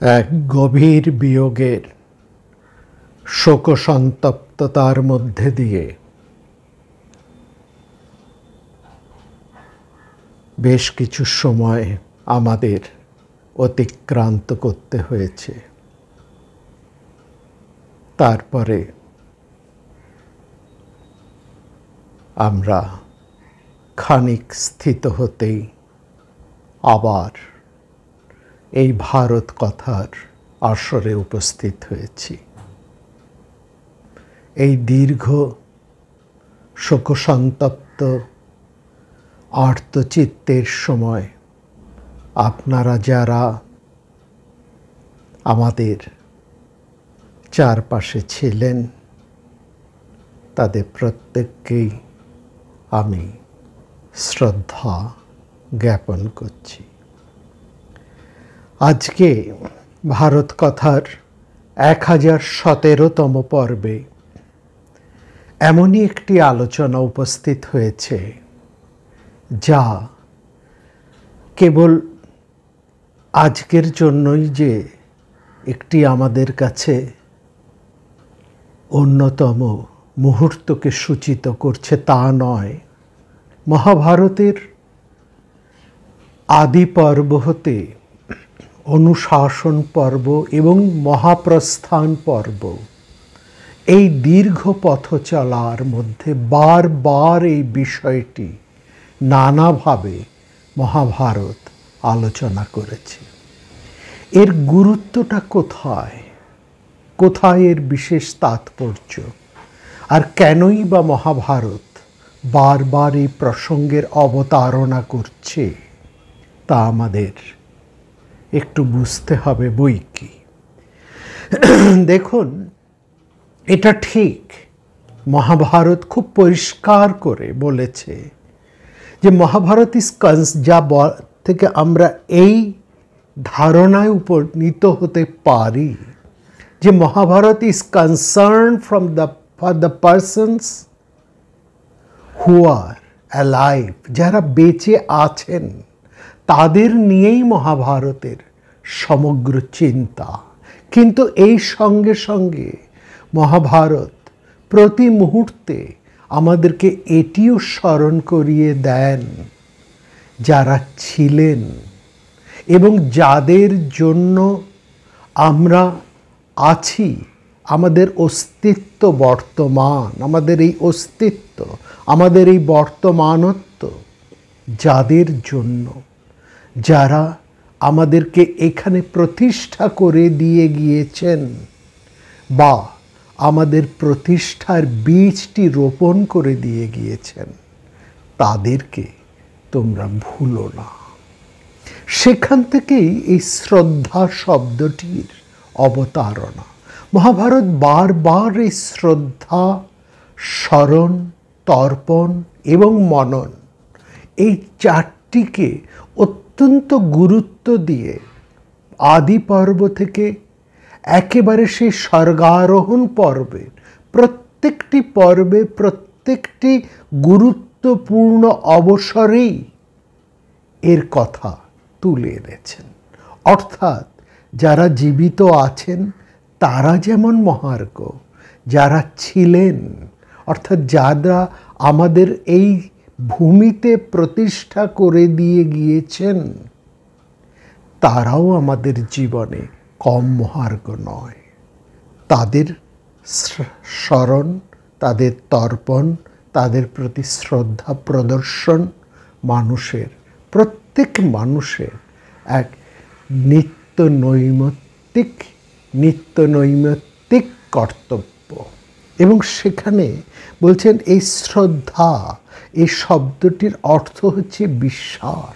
এক গভীর বিয়োগের শোকসন্তপ্ততার মধ্যে দিয়ে বেশ কিছু সময় আমাদের অতিক্রান্ত করতে হয়েছে। তারপরে আমরা খানিক স্থিত হতেই আবার এই ভারত কথার আসরে উপস্থিত হয়েছি। এই দীর্ঘ শোকসন্তপ্ত আর্তচিত্তের সময় আপনারা যারা আমাদের চারপাশে ছিলেন তাদের প্রত্যেককেই আমি শ্রদ্ধা জ্ঞাপন করছি। আজকে ভারত কথার 1017তম পর্বে এমনই একটি আলোচনা উপস্থিত হয়েছে যা কেবল আজকের জন্যই যে একটি আমাদের কাছে অন্যতম মুহূর্তকে সূচিত করছে তা নয়। মহাভারতের আদি পর্ব হতে অনুশাসন পর্ব এবং মহাপ্রস্থান পর্ব, এই দীর্ঘ পথ চলার মধ্যে বারবার এই বিষয়টি নানাভাবে মহাভারত আলোচনা করেছে। এর গুরুত্বটা কোথায়, কোথায় এর বিশেষ তাৎপর্য, আর কেনই বা মহাভারত বারবার এই প্রসঙ্গের অবতারণা করছে তা আমাদের একটু বুঝতে হবে বই কি। দেখুন, এটা ঠিক, মহাভারত খুব পরিষ্কার করে বলেছে যে মহাভারত যা থেকে আমরা এই ধারণায় উপনীত হতে পারি যে Mahabharata is concern for the persons who are alive, যারা বেঁচে আছেন তাদের নিয়েই মহাভারতের সমগ্র চিন্তা। কিন্তু এই সঙ্গে সঙ্গে মহাভারত প্রতি মুহূর্তে আমাদেরকে এটিও স্মরণ করিয়ে দেন যারা ছিলেন এবং যাদের জন্য আমরা আছি, আমাদের অস্তিত্ব বর্তমান, আমাদের এই অস্তিত্ব, আমাদের এই বর্তমানত্ব, যাদের জন্য, যারা আমাদেরকে এখানে প্রতিষ্ঠা করে দিয়ে গিয়েছেন বা আমাদের প্রতিষ্ঠার বীজটি রোপণ করে দিয়ে গিয়েছেন, তাদেরকে তোমরা ভুলো না। সেখান থেকেই এই শ্রদ্ধা শব্দটির অবতারণা। মহাভারত বারবার এই শ্রদ্ধা, স্মরণ, তর্পণ এবং মনন, এই চারটিকে অত্যন্ত গুরুত্ব দিয়ে আদি পর্ব থেকে একেবারে সেই স্বর্গারোহণ পর্বে প্রত্যেকটি পর্বে প্রত্যেকটি গুরুত্বপূর্ণ অবসরেই এর কথা তুলে এনেছেন। অর্থাৎ যারা জীবিত আছেন তারা যেমন মহার্ঘ, যারা ছিলেন অর্থাৎ যারা আমাদের এই ভূমিতে প্রতিষ্ঠা করে দিয়ে গিয়েছেন তারাও আমাদের জীবনে কম মহার্ঘ নয়। তাদের স্মরণ, তাদের তর্পণ, তাদের প্রতি শ্রদ্ধা প্রদর্শন মানুষের, প্রত্যেক মানুষের এক নিত্য নৈমিত্তিক কর্তব্য। এবং সেখানে বলছেন এই শ্রদ্ধা, এই শব্দটির অর্থ হচ্ছে বিশ্বাস।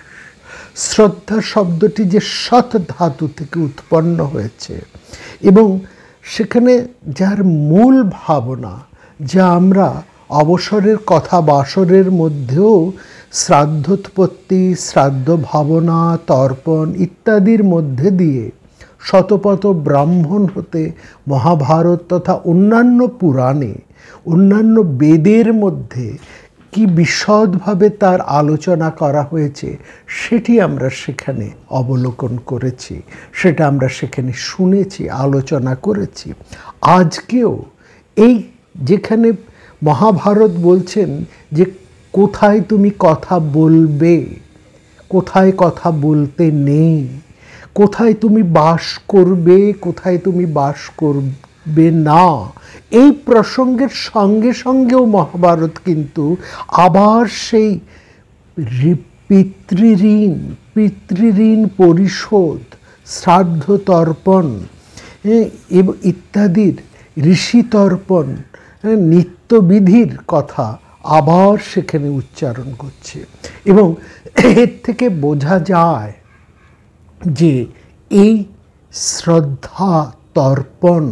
শ্রদ্ধা শব্দটি যে সৎ ধাতু থেকে উৎপন্ন হয়েছে এবং সেখানে যার মূল ভাবনা, যা আমরা অবসরের কথা বাসরের মধ্যেও শ্রাদ্ধোৎপত্তি, শ্রাদ্ধ ভাবনা, তর্পণ ইত্যাদির মধ্যে দিয়ে শতপথ ব্রাহ্মণ হতে মহাভারত তথা অন্যান্য পুরাণে, অন্যান্য বেদের মধ্যে কি বিশদভাবে তার আলোচনা করা হয়েছে সেটি আমরা সেখানে অবলোকন করেছি, সেটা আমরা সেখানে শুনেছি, আলোচনা করেছি। আজকেও এই যেখানে মহাভারত বলছেন যে কোথায় তুমি কথা বলবে, কোথায় কথা বলতে নেই, কোথায় তুমি বাস করবে, কোথায় তুমি বাস করবে না, এই প্রসঙ্গের সঙ্গে সঙ্গেও মহাভারত কিন্তু আবার সেই পিতৃঋণ পরিশোধ, শ্রাদ্ধ তর্পণ এবং ইত্যাদির ঋষি তর্পণ, নিত্যবিধির কথা আবার সেখানে উচ্চারণ করছে। এবং এর থেকে বোঝা যায় যে এই শ্রদ্ধা তর্পণ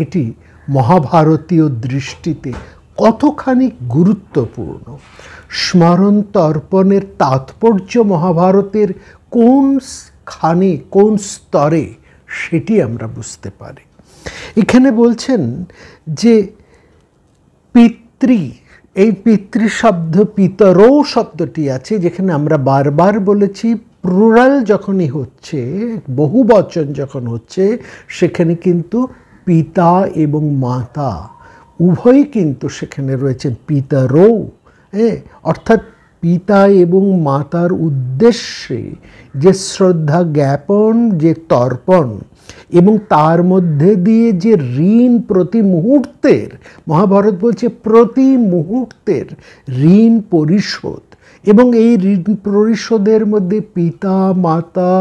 এটি মহাভারতীয় দৃষ্টিতে কতখানি গুরুত্বপূর্ণ। স্মরণ তর্পণের তাৎপর্য মহাভারতের কোনখানে, কোন স্তরে, সেটি আমরা বুঝতে পারি। এখানে বলছেন যে পিতৃ, এই পিতৃ শব্দ, পিতরও শব্দটি আছে, যেখানে আমরা বারবার বলেছি প্লুরাল যখনই হচ্ছে, বহু বচন যখন হচ্ছে, সেখানে কিন্তু পিতা এবং মাতা উভয়ই কিন্তু সেখানে রয়েছেন। পিতরও, অর্থাৎ পিতা এবং মাতার উদ্দেশ্যে যে শ্রদ্ধা জ্ঞাপন, যে তর্পণ, এবং তার মধ্যে দিয়ে যে ঋণ প্রতি মুহূর্তের, মহাভারত বলছে প্রতি মুহূর্তের ঋণ পরিশোধ, এবং এই ঋণ পরিশোধের মধ্যে পিতা, মাতা,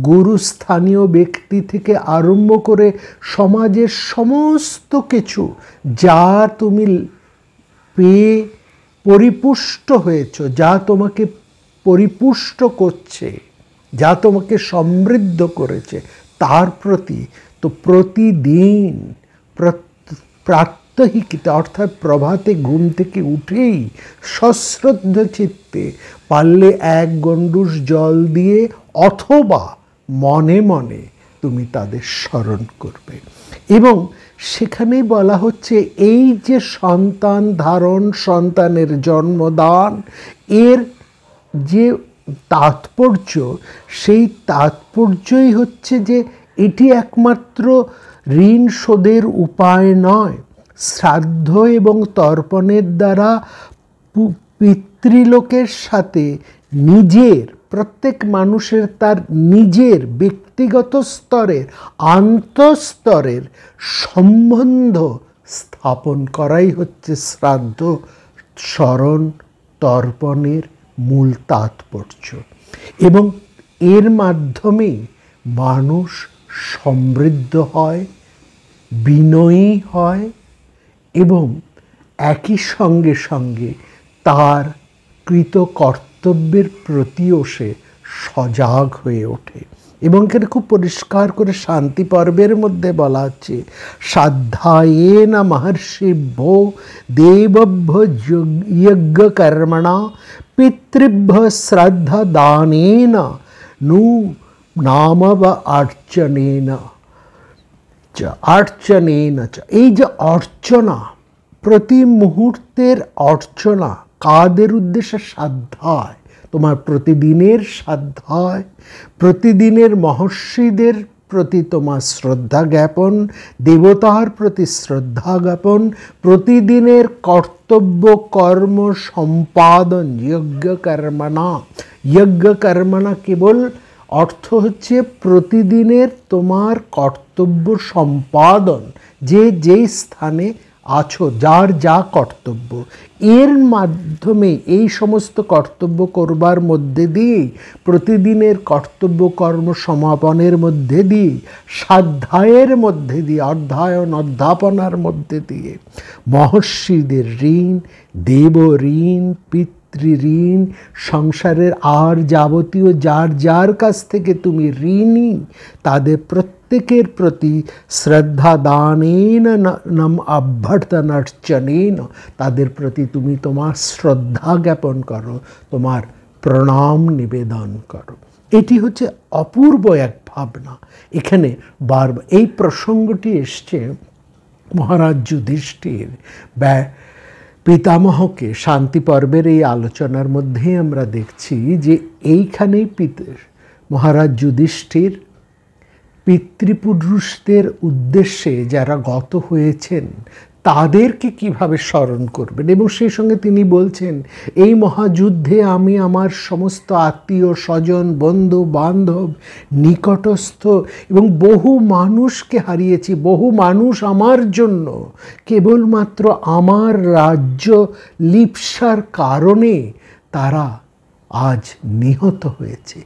গুরু, স্থানীয় ব্যক্তি থেকে আরম্ভ করে সমাজের সমস্ত কিছু যা তুমি পেয়ে পরিপুষ্ট হয়েছ, যা তোমাকে পরিপুষ্ট করছে, যা তোমাকে সমৃদ্ধ করেছে, তার প্রতি তো প্রতিদিন প্রাত্যহিকতা, অর্থাৎ প্রভাতে ঘুম থেকে উঠেই সশ্রদ্ধ চিত্তে পারলে এক গণ্ডূষ জল দিয়ে অথবা মনে মনে তুমি তাদের স্মরণ করবে। এবং সেখানেই বলা হচ্ছে এই যে সন্তান ধারণ, সন্তানের জন্মদান, এর যে তাৎপর্য, সেই তাৎপর্যই হচ্ছে যে এটি একমাত্র ঋণ শোধের উপায় নয়। শ্রাদ্ধ এবং তর্পণের দ্বারা পিতৃলোকের সাথে নিজের, প্রত্যেক মানুষের তার নিজের ব্যক্তিগত স্তরের, আন্তঃস্তরের সম্বন্ধ স্থাপন করাই হচ্ছে শ্রাদ্ধ, স্মরণ, তর্পণের মূল তাৎপর্য। এবং এর মাধ্যমেই মানুষ সমৃদ্ধ হয়, বিনয়ী হয়, এবং একই সঙ্গে সঙ্গে তার কৃত কর্তব্যের প্রতিও সে সজাগ হয়ে ওঠে। এবং এখানে খুব পরিষ্কার করে শান্তি পর্বের মধ্যে বলা হচ্ছে, সাধ্যায়েন মহর্ষিভ্য দেবভ্য যজ্ঞ কর্মণা পিতৃভ্য শ্রদ্ধা দানেন নু নাম বা অর্চনেন চ। এই যে অর্চনা, প্রতি মুহূর্তের অর্চনা কাদের উদ্দেশ্যে? সাধ্যায়, তোমার প্রতিদিনের সাধ্যায়, প্রতিদিনের মহর্ষিদের প্রতি তোমার শ্রদ্ধা জ্ঞাপন, দেবতার প্রতি শ্রদ্ধা জ্ঞাপন, প্রতিদিনের কর্তব্য কর্ম সম্পাদন, যজ্ঞ কর্মণা। যজ্ঞ কর্মণা কেবল অর্থ হচ্ছে প্রতিদিনের তোমার কর্তব্য সম্পাদন, যে যেই স্থানে আছো, যার যা কর্তব্য, এর মাধ্যমে এই সমস্ত কর্তব্য করবার মধ্যে দিয়ে, প্রতিদিনের কর্তব্য কর্ম সমাপনের মধ্যে দিয়ে, স্বাধ্যায়ের মধ্যে দিয়ে, অধ্যয়ন অধ্যাপনার মধ্যে দিয়ে মহর্ষিদের ঋণ, দেব ঋণ, পিতৃঋণ, সংসারের আর যাবতীয় যার যার কাছ থেকে তুমি ঋণী, তাদের প্রত্যেকের প্রতি শ্রদ্ধা দানেন নম অভ্যর্থনার্চনেন, তাদের প্রতি তুমি তোমার শ্রদ্ধা জ্ঞাপন করো, তোমার প্রণাম নিবেদন করো। এটি হচ্ছে অপূর্ব এক ভাবনা। এখানে বারবার এই প্রসঙ্গটি এসছে মহারাজ যুধিষ্ঠির পিতামহকে শান্তি পর্বের এই আলোচনার মধ্যেই আমরা দেখছি যে এইখানেই মহারাজ যুধিষ্ঠির পিতৃপুরুষদের উদ্দেশ্যে যারা গত হয়েছেন তাদেরকে কিভাবে স্মরণ করবেন, এবং সেই সঙ্গে তিনি বলছেন এই মহাযুদ্ধে আমি আমার সমস্ত আত্মীয় স্বজন বন্ধু বান্ধব নিকটস্থ এবং বহু মানুষকে হারিয়েছি। বহু মানুষ আমার জন্য কেবলমাত্র আমার রাজ্য লিপ্সার কারণে তারা আজ নিহত হয়েছে।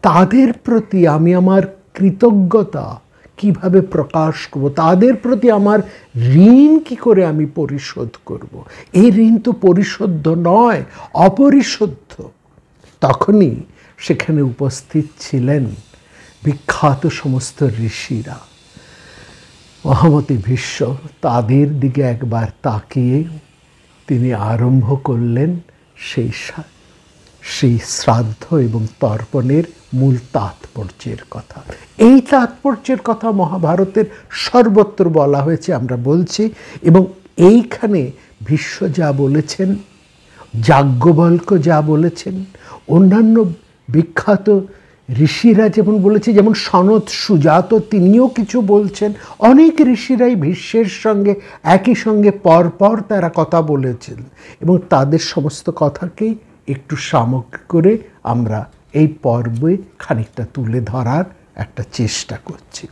তাদের প্রতি আমি আমার কৃতজ্ঞতা কিভাবে প্রকাশ করব, তাদের প্রতি আমার ঋণ কি করে আমি পরিশোধ করব। এই ঋণ তো পরিশোধ্য নয়, অপরিশোধ্য। তখনই সেখানে উপস্থিত ছিলেন বিখ্যাত সমস্ত ঋষিরা। মহামতি ভীষ্ম তাদের দিকে একবার তাকিয়ে তিনি আরম্ভ করলেন সেই শ্রাদ্ধ এবং তর্পণের মূল তাৎপর্যের কথা। এই তাৎপর্যের কথা মহাভারতের সর্বত্র বলা হয়েছে, আমরা বলছি। এবং এইখানে ভীষ্ম যা বলেছেন, যাজ্ঞবল্ক্য যা বলেছেন, অন্যান্য বিখ্যাত ঋষিরা যেমন বলেছে, যেমন সনত সুজাত তিনিও কিছু বলছেন। অনেক ঋষিরাই ভীষ্মের সঙ্গে একই সঙ্গে পরপর তারা কথা বলেছেন, এবং তাদের সমস্ত কথাকেই একটু সামগ্রিক করে আমরা এই পর্বে খানিকটা তুলে ধরার একটা চেষ্টা করছি।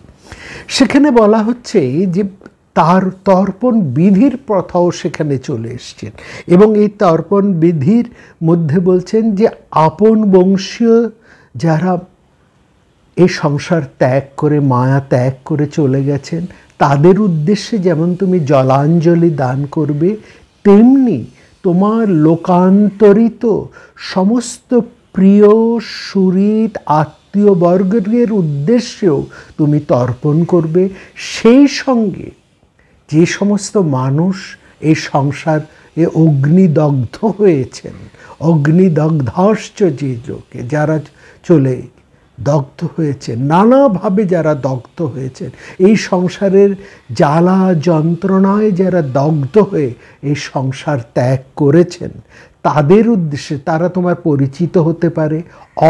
সেখানে বলা হচ্ছে যে তার তর্পণ বিধির প্রথাও সেখানে চলে এসছেন, এবং এই তর্পণ বিধির মধ্যে বলছেন যে আপন বংশীয় যারা এই সংসার ত্যাগ করে মায়া ত্যাগ করে চলে গেছেন তাদের উদ্দেশ্যে যেমন তুমি জলাঞ্জলি দান করবে, তেমনি তোমার লোকান্তরিত সমস্ত প্রিয় সুহৃদ আত্মীয়বর্গের উদ্দেশ্যেও তুমি তর্পণ করবে। সেই সঙ্গে যে সমস্ত মানুষ এই সংসারে অগ্নিদগ্ধ হয়েছেন, অগ্নিদগ্ধাশ্চ যে লোকে যারা চলে দগ্ধ হয়েছেন, নানাভাবে যারা দগ্ধ হয়েছেন, এই সংসারের জ্বালা যন্ত্রণায় যারা দগ্ধ হয়ে এই সংসার ত্যাগ করেছেন, তাদের উদ্দেশ্যে তারা তোমার পরিচিত হতে পারে,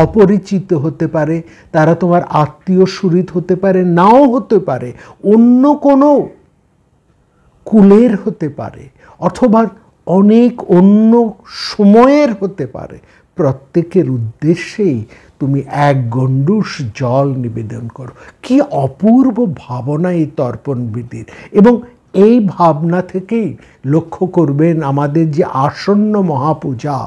অপরিচিত হতে পারে, তারা তোমার আত্মীয় সুহৃদ হতে পারে, নাও হতে পারে, অন্য কোনো কুলের হতে পারে, অথবা অনেক অন্য সময়ের হতে পারে। প্রত্যেকের উদ্দেশ্যেই তুমি এক গণ্ডূষ জল নিবেদন করো। কি অপূর্ব ভাবনা এই তর্পণ বিধির। এবং এই ভাবনা থেকেই লক্ষ্য করবেন আমাদের যে আসন্ন মহাপূজা,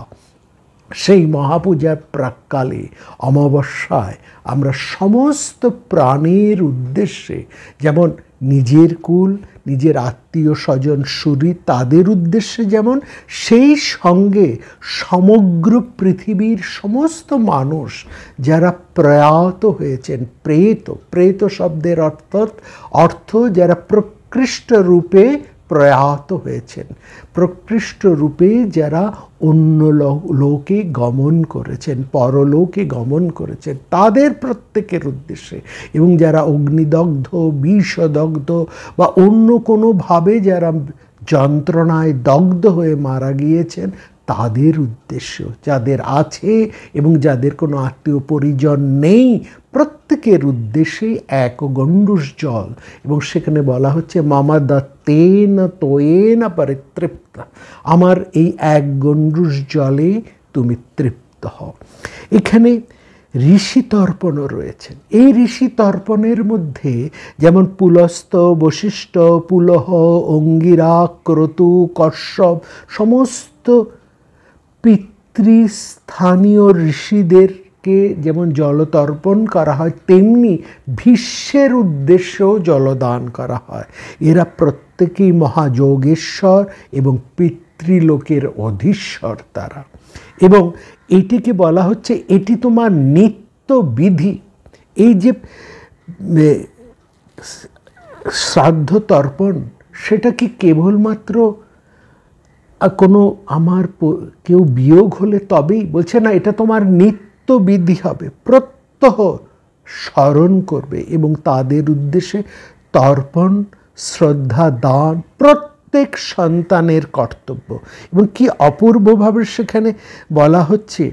সেই মহাপূজার প্রাক্কালে অমাবস্যায় আমরা সমস্ত প্রাণীর উদ্দেশ্যে, যেমন নিজের কুল নিজের আত্মীয় স্বজন সুহৃদ তাদের উদ্দেশ্যে যেমন, সেই সঙ্গে সমগ্র পৃথিবীর সমস্ত মানুষ যারা প্রয়াত হয়েছেন, প্রেত শব্দের অর্থ যারা প্রকৃষ্ট রূপে প্রয়াত হয়েছেন, প্রকৃষ্ট রূপে যারা অন্য লোকে গমন করেছেন, পরলোকে গমন করেছেন, তাদের প্রত্যেকের উদ্দেশ্যে, এবং যারা অগ্নিদগ্ধ বিষদগ্ধ বা অন্য কোনোভাবে যারা যন্ত্রণায় দগ্ধ হয়ে মারা গিয়েছেন তাদের উদ্দেশ্য, যাদের আছে এবং যাদের কোনো আত্মীয় পরিজন নেই, প্রত্যেকের উদ্দেশ্যে এক গণ্ডূষ জল। এবং সেখানে বলা হচ্ছে মামা দত্তেন তোয়েন পরিতৃপ্ত, আমার এই এক গণ্ডূষ জলে তুমি তৃপ্ত হও। এখানে ঋষি তর্পণও রয়েছেন। এই ঋষি তর্পণের মধ্যে যেমন পুলস্ত, বশিষ্ঠ, পুলহ, অঙ্গিরা, ক্রতু, কশ্যপ সমস্ত পিতৃস্থানীয় ঋষিদেরকে যেমন জলতর্পণ করা হয়, তেমনি ভীষ্মের উদ্দেশ্যেও জলদান করা হয়। এরা প্রত্যেকেই মহাযোগেশ্বর এবং পিতৃলোকের অধীশ্বর তারা। এবং এটিকে বলা হচ্ছে এটি তোমার নিত্য বিধি। এই যে শ্রাদ্ধ তর্পণ, সেটা কি কেবলমাত্র কোনো আমার কেউ বিয়োগ হলে তবেই? বলছে না, এটা তোমার নিত্য বিধি হবে, প্রত্যহ স্মরণ করবে এবং তাদের উদ্দেশ্যে তর্পণ শ্রদ্ধা দান প্রত্যেক সন্তানের কর্তব্য। এবং কি অপূর্বভাবে সেখানে বলা হচ্ছে,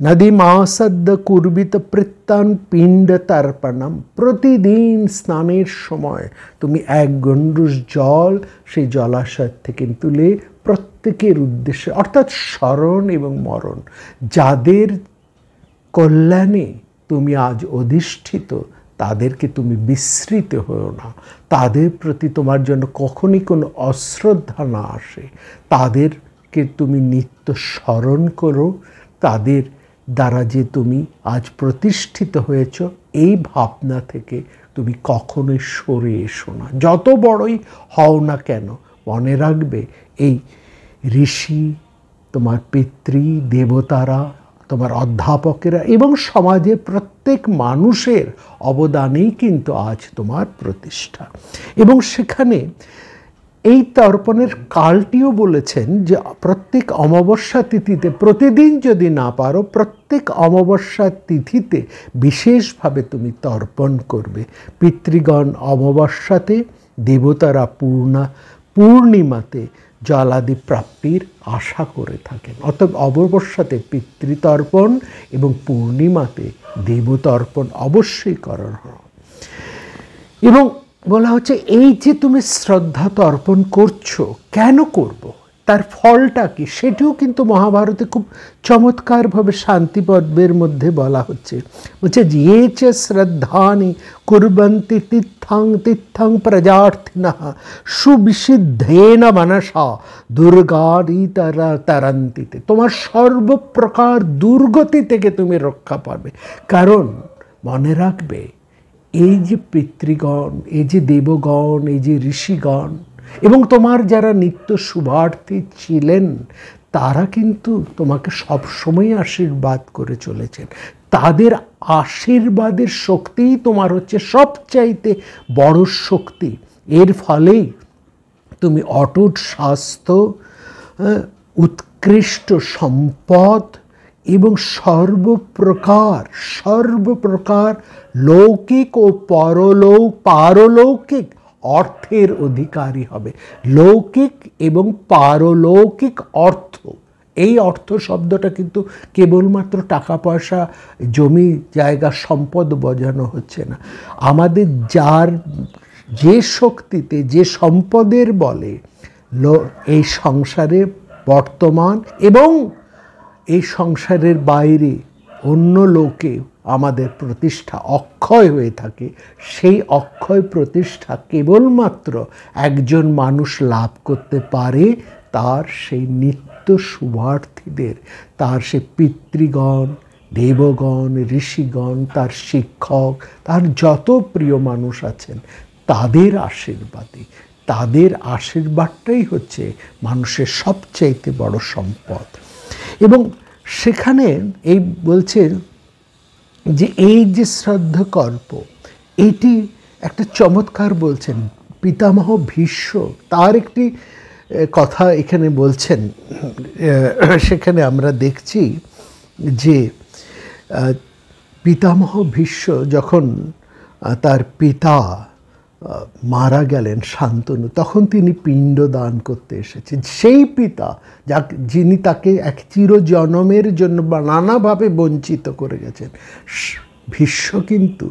নদী মাসদ্য কুর্বিত প্রত্যান পিণ্ড তর্পণম, প্রতিদিন স্নানের সময় তুমি এক গণ্ডূষ জল সেই জলাশয় থেকে তুলে প্রত্যেকের উদ্দেশ্যে, অর্থাৎ স্মরণ এবং মরণ, যাদের কল্যাণে তুমি আজ অধিষ্ঠিত, তাদেরকে তুমি বিস্মৃত হও না, তাদের প্রতি তোমার জন্য কখনই কোনো অশ্রদ্ধা না আসে, তাদেরকে তুমি নিত্য স্মরণ করো, তাদের দ্বারা যে তুমি আজ প্রতিষ্ঠিত হয়েছ এই ভাবনা থেকে তুমি কখনোই সরে এসো না, যত বড়ই হও না কেন। মনে রাখবে, এই ঋষি, তোমার পিতৃ দেবতারা, তোমার অধ্যাপকেরা এবং সমাজের প্রত্যেক মানুষের অবদানেই কিন্তু আজ তোমার প্রতিষ্ঠা। এবং সেখানে এই তর্পণের কালটিও বলেছেন যে প্রত্যেক অমাবস্যা তিথিতে, প্রতিদিন যদি না পারো, প্রত্যেক অমাবস্যা তিথিতে বিশেষভাবে তুমি তর্পণ করবে। পিতৃগণ অমাবস্যাতে, দেবতারা পূর্ণিমাতে জলাদি প্রাপ্তির আশা করে থাকেন। অতএব অমাবস্যাতে পিতৃতর্পণ এবং পূর্ণিমাতে দেবতর্পণ অবশ্যই করার হয়। এবং বলা হচ্ছে, এই যে তুমি শ্রদ্ধা তর্পণ করছো, কেন করব, তার ফলটা কি, সেটিও কিন্তু মহাভারতে খুব চমৎকারভাবে শান্তি পর্বের মধ্যে বলা হচ্ছে। বলছে, যে চ শ্রদ্ধানি কুর্বন্তি তীর্থং তীর্থং প্রজার্থিনঃ সুবিশুদ্ধেন মনসা দুর্গারি তরন্তিতে, তোমার সর্বপ্রকার দুর্গতি থেকে তুমি রক্ষা পাবে। কারণ মনে রাখবে, এই যে পিতৃগণ, এই যে দেবগণ, এই যে ঋষিগণ এবং তোমার যারা নিত্য শুভার্থী ছিলেন, তারা কিন্তু তোমাকে সবসময় আশীর্বাদ করে চলেছেন। তাদের আশীর্বাদের শক্তিই তোমার হচ্ছে সবচাইতে বড় শক্তি। এর ফলেই তুমি অটুট স্বাস্থ্য, উৎকৃষ্ট সম্পদ এবং সর্বপ্রকার লৌকিক ও পারলৌকিক অর্থের অধিকারী হবে। লৌকিক এবং পারলৌকিক অর্থ, এই অর্থ শব্দটা কিন্তু কেবলমাত্র টাকা পয়সা, জমি জায়গা, সম্পদ বোঝানো হচ্ছে না। আমাদের যে শক্তিতে, যে সম্পদের বলে এই সংসারে বর্তমান এবং এই সংসারের বাইরে অন্য লোকে আমাদের প্রতিষ্ঠা অক্ষয় হয়ে থাকে, সেই অক্ষয় প্রতিষ্ঠা কেবলমাত্র একজন মানুষ লাভ করতে পারে, তার সেই নিত্য শুভার্থীদের, তার সে পিতৃগণ, দেবগণ, ঋষিগণ, তার শিক্ষক, তার যত প্রিয় মানুষ আছেন, তাদের আশীর্বাদে, তাদের আশীর্বাদটাই হচ্ছে মানুষের সবচাইতে বড় সম্পদ। এবং সেখানে এই বলছেন যে এই যে শ্রদ্ধকল্প, এটি একটা চমৎকার বলছেন পিতামহ ভীষ্ম, তার একটি কথা এখানে বলছেন। সেখানে আমরা দেখছি যে পিতামহ ভীষ্ম যখন তার পিতা মারা গেলেন শান্তনু, তখন তিনি পিণ্ড দান করতে এসেছেন। সেই পিতা যিনি তাকে এক চিরজনমের জন্য নানাভাবে বঞ্চিত করে গেছেন, ভীষ্ম কিন্তু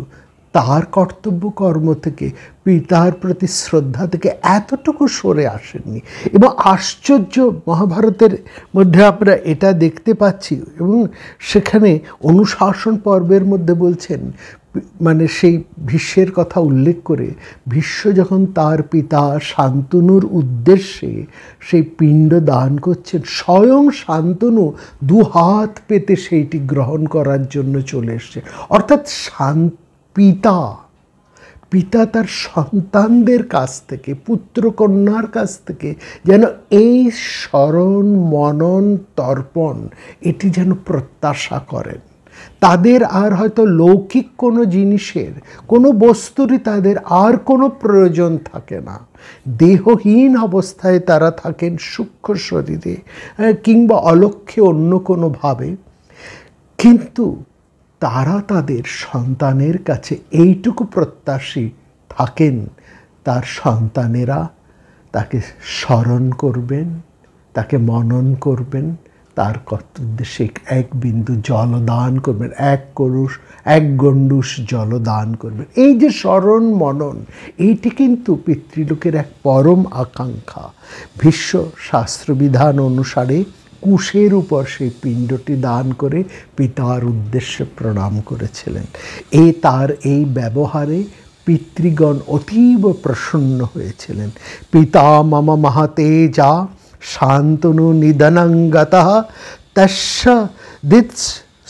তার কর্তব্য কর্ম থেকে, পিতার প্রতি শ্রদ্ধা থেকে এতটুকু সরে আসেননি। এবং আশ্চর্য, মহাভারতের মধ্যে আমরা এটা দেখতে পাচ্ছি। এবং সেখানে অনুশাসন পর্বের মধ্যে বলছেন, মানে সেই ভীষ্মের কথা উল্লেখ করে, ভীষ্ম যখন তার পিতা শান্তনুর উদ্দেশ্যে সেই পিণ্ড দান করছেন, স্বয়ং শান্তনু দুহাত পেতে সেইটি গ্রহণ করার জন্য চলে এসছে। অর্থাৎ পিতা তার সন্তানদের কাছ থেকে, পুত্রকন্যার কাছ থেকে যেন এই স্মরণ, মনন, তর্পণ এটি যেন প্রত্যাশা করেন। তাদের আর হয়তো লৌকিক কোনো জিনিসের, কোনো বস্তুরই তাদের আর কোনো প্রয়োজন থাকে না। দেহহীন অবস্থায় তারা থাকেন সূক্ষ্ম শরীরে কিংবা অলক্ষ্যে অন্য কোনোভাবে, কিন্তু তারা তাদের সন্তানের কাছে এইটুকু প্রত্যাশী থাকেন, তার সন্তানেরা তাকে স্মরণ করবেন, তাকে মনন করবেন, তার উদ্দেশ্যে এক বিন্দু জল দান করবেন, এক গণ্ডূষ জল দান করবেন। এই যে স্মরণ মনন, এইটি কিন্তু পিতৃলোকের এক পরম আকাঙ্ক্ষা। ভীষ্ম শাস্ত্রবিধান অনুসারে কুশের উপর সেই পিণ্ডটি দান করে পিতার উদ্দেশ্যে প্রণাম করেছিলেন। তার এই ব্যবহারে পিতৃগণ অতীব প্রসন্ন হয়েছিলেন। পিতা মম মহাতেজা শান্তনু নিধনঙ্গতঃ তস্য দিৎস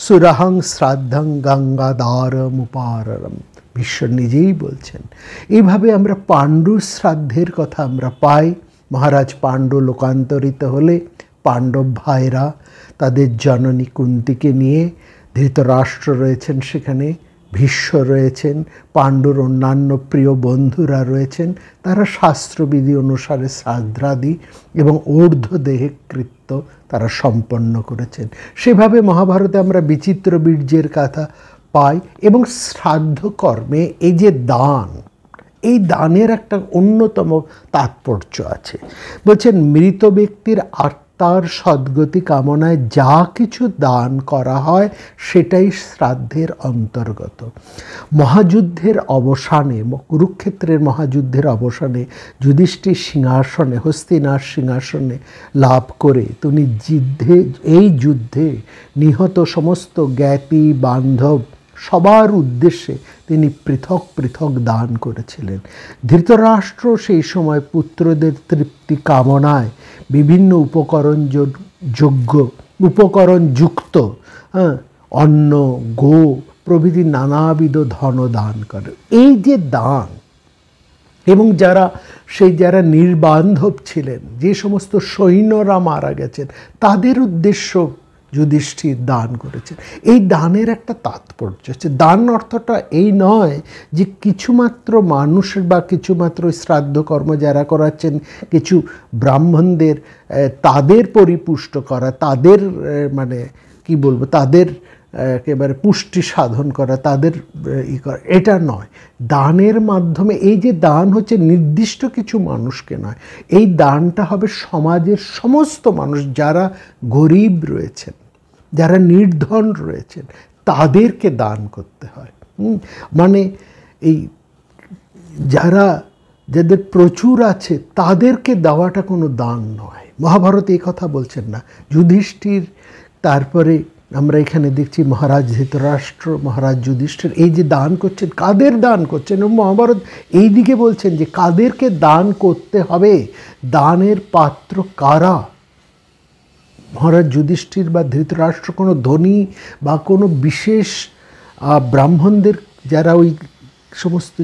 সুরহং শ্রাদ্ধং গঙ্গাধারমুপাররম। ভীষ্ম নিজেই বলছেন। এইভাবে আমরা পাণ্ডুর শ্রাদ্ধের কথা আমরা পাই। মহারাজ পাণ্ডু লোকান্তরিত হলে পাণ্ডব ভাইরা তাদের জননী কুন্তিকে নিয়ে, ধৃতরাষ্ট্র রয়েছেন সেখানে, ভীষ্ম রয়েছেন, পাণ্ডুর অন্যান্য প্রিয় বন্ধুরা রয়েছেন, তারা শাস্ত্রবিধি অনুসারে শ্রাদ্ধাদি এবং ঊর্ধ্বদেহে কৃত্য তারা সম্পন্ন করেছেন। সেভাবে মহাভারতে আমরা বিচিত্র বীর্যের কথা পাই। এবং শ্রাদ্ধ কর্মে এই যে দান, এই দানের একটা অন্যতম তাৎপর্য আছে। বলছেন মৃত ব্যক্তির আত্মার সদ্গতি কামনায় যা কিছু দান করা হয় সেটাই শ্রাদ্ধের অন্তর্গত। মহাযুদ্ধের অবসানে, কুরুক্ষেত্রের মহাযুদ্ধের অবসানে যুধিষ্ঠির সিংহাসনে, হস্তিনার সিংহাসনে লাভ করে তিনি এই যুদ্ধে নিহত সমস্ত জ্ঞাতি বান্ধব সবার উদ্দেশ্যে তিনি পৃথক পৃথক দান করেছিলেন। ধৃতরাষ্ট্র সেই সময় পুত্রদের তৃপ্তি কামনায় বিভিন্ন উপকরণযুক্ত অন্ন, গো প্রভৃতি নানাবিধ ধন দান করে। এই যে দান, এবং যারা নির্বান্ধব ছিলেন, যে সমস্ত সৈন্যরা মারা গেছেন, তাদের উদ্দেশ্য যুধিষ্ঠির দান করেছেন। এই দানের একটা তাৎপর্য আছে। দান অর্থটা এই নয় যে কিছুমাত্র মানুষের বা কিছুমাত্র শ্রাদ্ধকর্ম যারা করাচ্ছেন কিছু ব্রাহ্মণদের তাদের পরিপুষ্ট করা, তাদের তাদের একেবারে পুষ্টি সাধন করা, তাদের করা, এটা নয়। দানের মাধ্যমে, এই যে দান হচ্ছে নির্দিষ্ট কিছু মানুষকে নয়, এই দানটা হবে সমাজের সমস্ত মানুষ, যারা গরিব রয়েছেন, যারা নির্ধন রয়েছেন, তাদেরকে দান করতে হয়। এই যাদের প্রচুর আছে তাদেরকে দেওয়াটা কোনো দান নয়। মহাভারত এই কথা বলছেন না। যুধিষ্ঠির, তারপরে আমরা এখানে দেখছি মহারাজ ধৃতরাষ্ট্র, মহারাজ যুধিষ্ঠির এই যে দান করছেন, কাদের দান করছেন, এবং মহাভারত এই দিকে বলছেন যে কাদেরকে দান করতে হবে, দানের পাত্র কারা। মহারাজ যুধিষ্ঠির বা ধৃতরাষ্ট্র কোনো ধনী বা কোনো বিশেষ ব্রাহ্মণদের, যারা ওই সমস্ত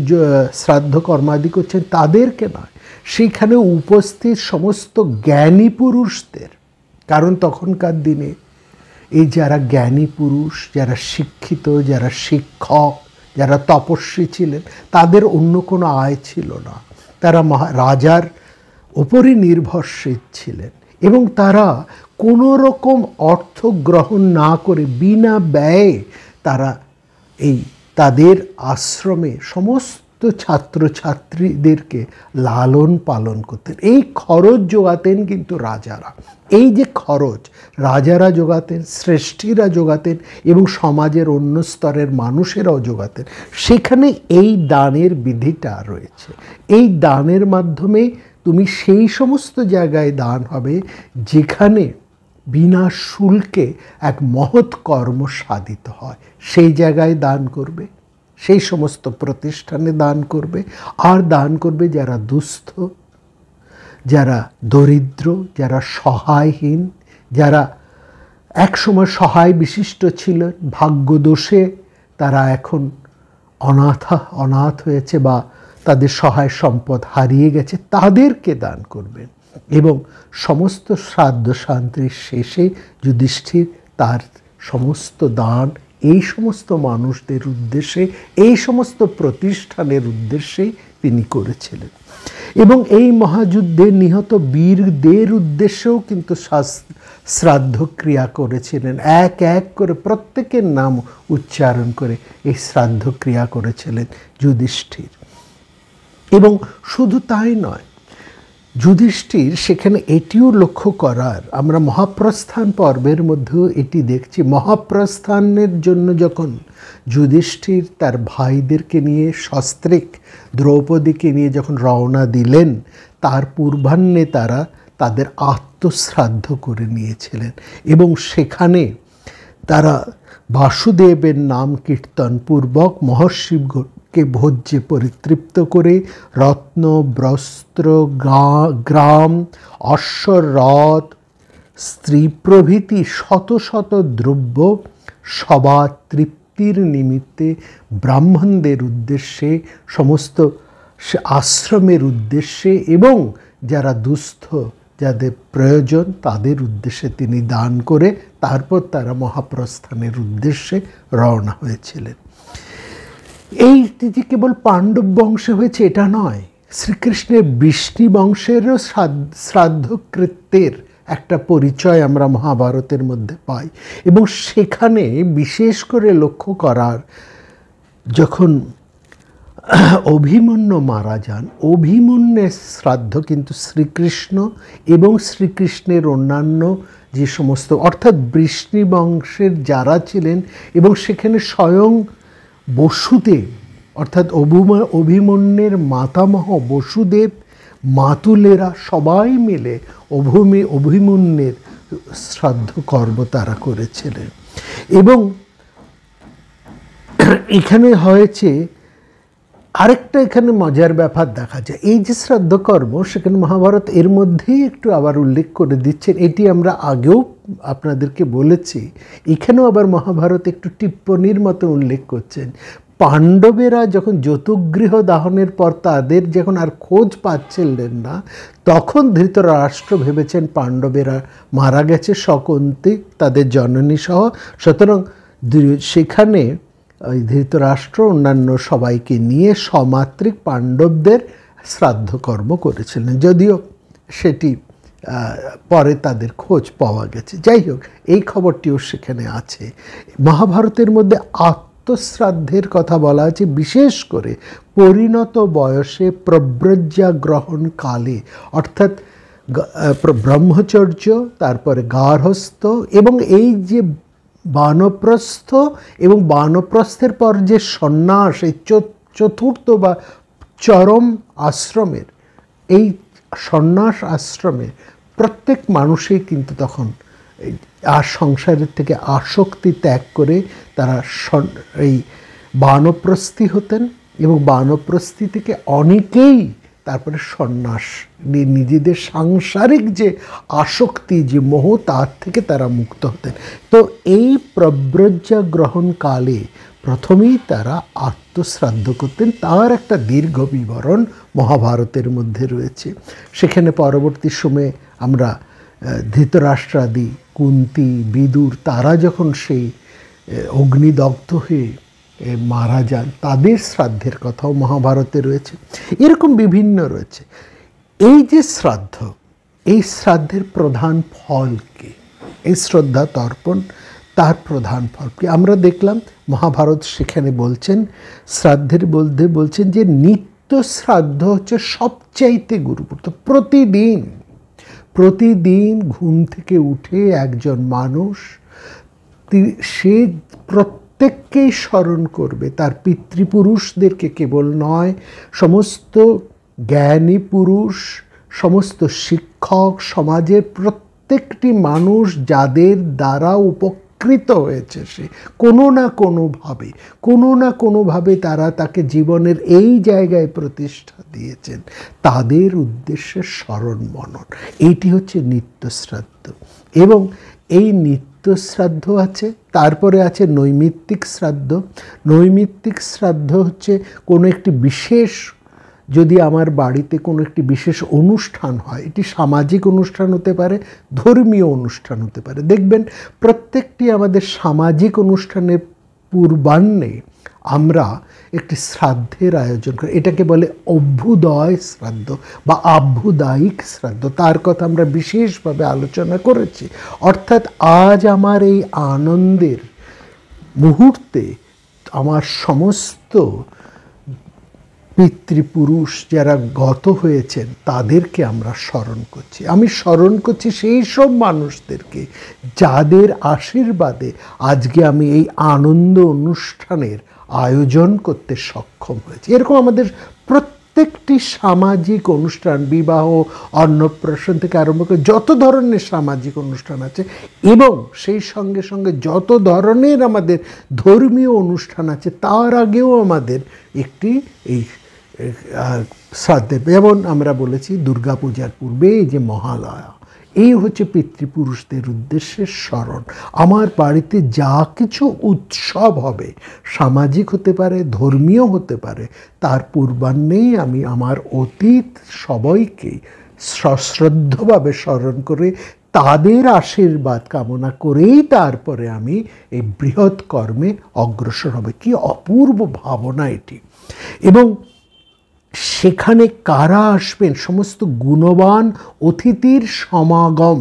শ্রাদ্ধ কর্মাদি করছেন তাদেরকে নয়, সেইখানে উপস্থিত সমস্ত জ্ঞানী পুরুষদের। কারণ তখনকার দিনে এই যারা জ্ঞানী পুরুষ, যারা শিক্ষিত, যারা শিক্ষক, যারা তপস্বী ছিলেন, তাদের অন্য কোনো আয় ছিল না। তারা রাজার উপরই নির্ভরশীল ছিলেন, এবং তারা কোনো রকম অর্থ গ্রহণ না করে বিনা ব্যয়ে তারা তাদের আশ্রমে সমস্ত ছাত্রছাত্রীদেরকে লালন পালন করতেন। এই খরচ জোগাতেন কিন্তু রাজারা। এই যে খরচ রাজারা জোগাতেন, শ্রেষ্ঠীরা জোগাতেন, এবং সমাজের অন্য স্তরের মানুষেরাও জোগাতেন। সেখানে এই দানের বিধিটা রয়েছে। এই দানের মাধ্যমে তুমি সেই সমস্ত জায়গায় দান হবে যেখানে বিনা শুল্কে এক মহৎ কর্ম সাধিত হয়, সেই জায়গায় দান করবে, সেই সমস্ত প্রতিষ্ঠানে দান করবে। আর দান করবে যারা দুস্থ, যারা দরিদ্র, যারা সহায়হীন, যারা একসময় সহায় বিশিষ্ট ছিলেন, ভাগ্যদোষে তারা এখন অনাথ হয়েছে বা তাদের সহায় সম্পদ হারিয়ে গেছে, তাদেরকে দান করবেন। এবং সমস্ত শ্রাদ্ধ শান্তির শেষে যুধিষ্ঠির তার সমস্ত দান এই সমস্ত মানুষদের উদ্দেশ্যে, এই সমস্ত প্রতিষ্ঠানের উদ্দেশ্যেই তিনি করেছিলেন। এবং এই মহাযুদ্ধে নিহত বীরদের উদ্দেশ্যেও কিন্তু শ্রাদ্ধ ক্রিয়া করেছিলেন। এক এক করে প্রত্যেকের নাম উচ্চারণ করে এই শ্রাদ্ধ ক্রিয়া করেছিলেন যুধিষ্ঠির। এবং শুধু তাই নয়, যুধিষ্ঠির সেখানে এটিও লক্ষ্য করার, আমরা মহাপ্রস্থান পর্বের মধ্যেও এটি দেখছি। মহাপ্রস্থানের জন্য যখন যুধিষ্ঠির তার ভাইদেরকে নিয়ে সস্ত্রীক দ্রৌপদীকে নিয়ে যখন রওনা দিলেন, তার পূর্বাহ্নে তারা তাদের আত্মশ্রাদ্ধ করে নিয়েছিলেন এবং সেখানে তারা বাসুদেবের নাম কীর্তনপূর্বক মহর্ষিকে ভোজ্যে পরিতৃপ্ত করে রত্ন, বস্ত্র, গ্রাম, অশ্বরথ, স্ত্রী প্রভৃতি শত শত দ্রব্য সবার তৃপ্তির নিমিত্তে ব্রাহ্মণদের উদ্দেশ্যে, সমস্ত আশ্রমের উদ্দেশ্যে এবং যারা দুস্থ, যাদের প্রয়োজন তাদের উদ্দেশ্যে তিনি দান করে তারপর তারা মহাপ্রস্থানের উদ্দেশ্যে রওনা হয়েছিলেন। এই যে কেবল পাণ্ডব বংশে হয়েছে এটা নয়, শ্রীকৃষ্ণের বৃষ্ণি বংশেরও শ্রাদ্ধকৃত্যের একটা পরিচয় আমরা মহাভারতের মধ্যে পাই। এবং সেখানে বিশেষ করে লক্ষ্য করার, যখন অভিমন্যু মারা যান, অভিমন্যুর শ্রাদ্ধ কিন্তু শ্রীকৃষ্ণ এবং শ্রীকৃষ্ণের অন্যান্য যে সমস্ত, অর্থাৎ বৃষ্ণি বংশের যারা ছিলেন, এবং সেখানে স্বয়ং বসুদেব অর্থাৎ অভিমন্যুর মাতামহ বসুদেব, মাতুলেরা সবাই মিলে অভিমন্যুর শ্রাদ্ধ কর্ম তারা করেছিলেন। এবং এখানে হয়েছে আরেকটা, এখানে মজার ব্যাপার দেখা যায়, এই যে শ্রাদ্ধকর্ম সেখানে মহাভারত এর মধ্যেই একটু আবার উল্লেখ করে দিচ্ছেন। এটি আমরা আগেও আপনাদেরকে বলেছি, এখানেও আবার মহাভারত একটু টিপ্পণীর মতো উল্লেখ করছেন। পাণ্ডবেরা যখন যতুগৃহ দাহনের পর তাদের যখন আর খোঁজ পাচ্ছিলেন না, তখন ধৃতরাষ্ট্র ভেবেছেন পাণ্ডবেরা মারা গেছে, শকুন্তী তাদের জননী সহ। সুতরাং সেখানে ওই ধৃতরাষ্ট্র অন্যান্য সবাইকে নিয়ে সমাত্রিক পাণ্ডবদের শ্রাদ্ধকর্ম করেছিলেন, যদিও সেটি পরে তাদের খোঁজ পাওয়া গেছে। যাই হোক, এই খবরটিও সেখানে আছে। মহাভারতের মধ্যে আত্মশ্রাদ্ধের কথা বলা আছে, বিশেষ করে পরিণত বয়সে প্রব্রজ্যা গ্রহণ কালে, অর্থাৎ ব্রহ্মচর্য, তারপরে গার্হস্থ এবং এই যে বানপ্রস্থ, এবং বানপ্রস্থের পর যে সন্ন্যাস, এই চতুর্থ বা চরম আশ্রমের, এই সন্ন্যাস আশ্রমে প্রত্যেক মানুষই কিন্তু তখন আর সংসারের থেকে আসক্তি ত্যাগ করে তারা এই বানপ্রস্থি হতেন, এবং বানপ্রস্থি থেকে অনেকেই তারপরে সন্ন্যাস নিজেদের সাংসারিক যে আসক্তি, যে মোহ, তার থেকে তারা মুক্ত হতেন। তো এই প্রব্রজ্যা গ্রহণকালে প্রথমেই তারা আত্মশ্রাদ্ধ করতেন। তার একটা দীর্ঘ বিবরণ মহাভারতের মধ্যে রয়েছে। সেখানে পরবর্তী সময়ে আমরা ধৃতরাষ্ট্রাদি, কুন্তী, বিদুর, তারা যখন সেই অগ্নিদগ্ধ হয়ে মারা যান, তাদের শ্রাদ্ধের কথাও মহাভারতে রয়েছে। এরকম বিভিন্ন রয়েছে। এই যে শ্রাদ্ধ, এই শ্রাদ্ধের প্রধান ফল কি? এই শ্রদ্ধা তর্পণ, তার প্রধান ফল কি? আমরা দেখলাম মহাভারত সেখানে বলছেন, শ্রাদ্ধের মধ্যে বলছেন যে নিত্য শ্রাদ্ধ হচ্ছে সবচাইতে গুরুত্ব। প্রতিদিন ঘুম থেকে উঠে একজন মানুষ সে প্রত্যেককেই স্মরণ করবে, তার পিতৃপুরুষদেরকে কেবল নয়, সমস্ত জ্ঞানী পুরুষ, সমস্ত শিক্ষক, সমাজের প্রত্যেকটি মানুষ যাদের দ্বারা উপকৃত হয়েছে, সে কোনো না কোনোভাবে তারা তাকে জীবনের এই জায়গায় প্রতিষ্ঠা দিয়েছেন, তাদের উদ্দেশ্যে স্মরণ মনন, এইটি হচ্ছে নিত্য শ্রাদ্ধ। এবং এই নিত্য শ্রাদ্ধ আছে, তারপরে আছে নৈমিত্তিক শ্রাদ্ধ। নৈমিত্তিক শ্রাদ্ধ হচ্ছে কোনো একটি বিশেষ, যদি আমার বাড়িতে কোনো একটি বিশেষ অনুষ্ঠান হয়, এটি সামাজিক অনুষ্ঠান হতে পারে, ধর্মীয় অনুষ্ঠান হতে পারে। দেখবেন প্রত্যেকটি আমাদের সামাজিক অনুষ্ঠানের পূর্বাহ্নে আমরা একটি শ্রাদ্ধের আয়োজন করি, এটাকে বলে অভ্যুদয় শ্রাদ্ধ বা আভ্যুদায়িক শ্রাদ্ধ। তার কথা আমরা বিশেষভাবে আলোচনা করেছি। অর্থাৎ আজ আমার এই আনন্দের মুহূর্তে আমার সমস্ত পিতৃপুরুষ যারা গত হয়েছেন তাদেরকে আমরা স্মরণ করছি। আমি স্মরণ করছি সেই সব মানুষদেরকে যাদের আশীর্বাদে আজকে আমি এই আনন্দ অনুষ্ঠানের আয়োজন করতে সক্ষম হয়েছি। এরকম আমাদের প্রত্যেকটি সামাজিক অনুষ্ঠান, বিবাহ, অন্নপ্রাশন থেকে আরম্ভ করে যত ধরনের সামাজিক অনুষ্ঠান আছে, এবং সেই সঙ্গে সঙ্গে যত ধরনের আমাদের ধর্মীয় অনুষ্ঠান আছে, তার আগেও আমাদের একটি এই শ্রাদ্ধের, যেমন আমরা বলেছি দুর্গাপূজার পূর্বে এই যে মহালয়া, এই হচ্ছে পিতৃপুরুষদের উদ্দেশ্যে স্মরণ। আমার বাড়িতে যা কিছু উৎসব হবে, সামাজিক হতে পারে, ধর্মীয় হতে পারে, তার পূর্বাহ্নেই আমি আমার অতীত সবাইকে সশ্রদ্ধভাবে স্মরণ করে তাদের আশীর্বাদ কামনা করেই তারপরে আমি এই বৃহৎ কর্মে অগ্রসর হবে। কি অপূর্ব ভাবনা এটি! এবং সেখানে কারা আসবেন? সমস্ত গুণবান অতিথির সমাগম।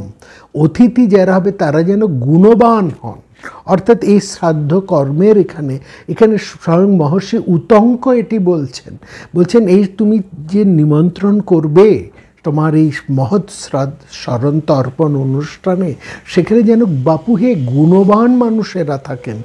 অতিথি যারা হবে তারা যেন গুণবান হন। অর্থাৎ এই শ্রাদ্ধ কর্মের এখানে স্বয়ং মহর্ষি উতঙ্ক এটি বলছেন এই তুমি যে নিমন্ত্রণ করবে তোমার এই মহৎ স্মরণ তর্পণ অনুষ্ঠানে, সেখানে যেন বাপুহে গুণবান মানুষেরা থাকেন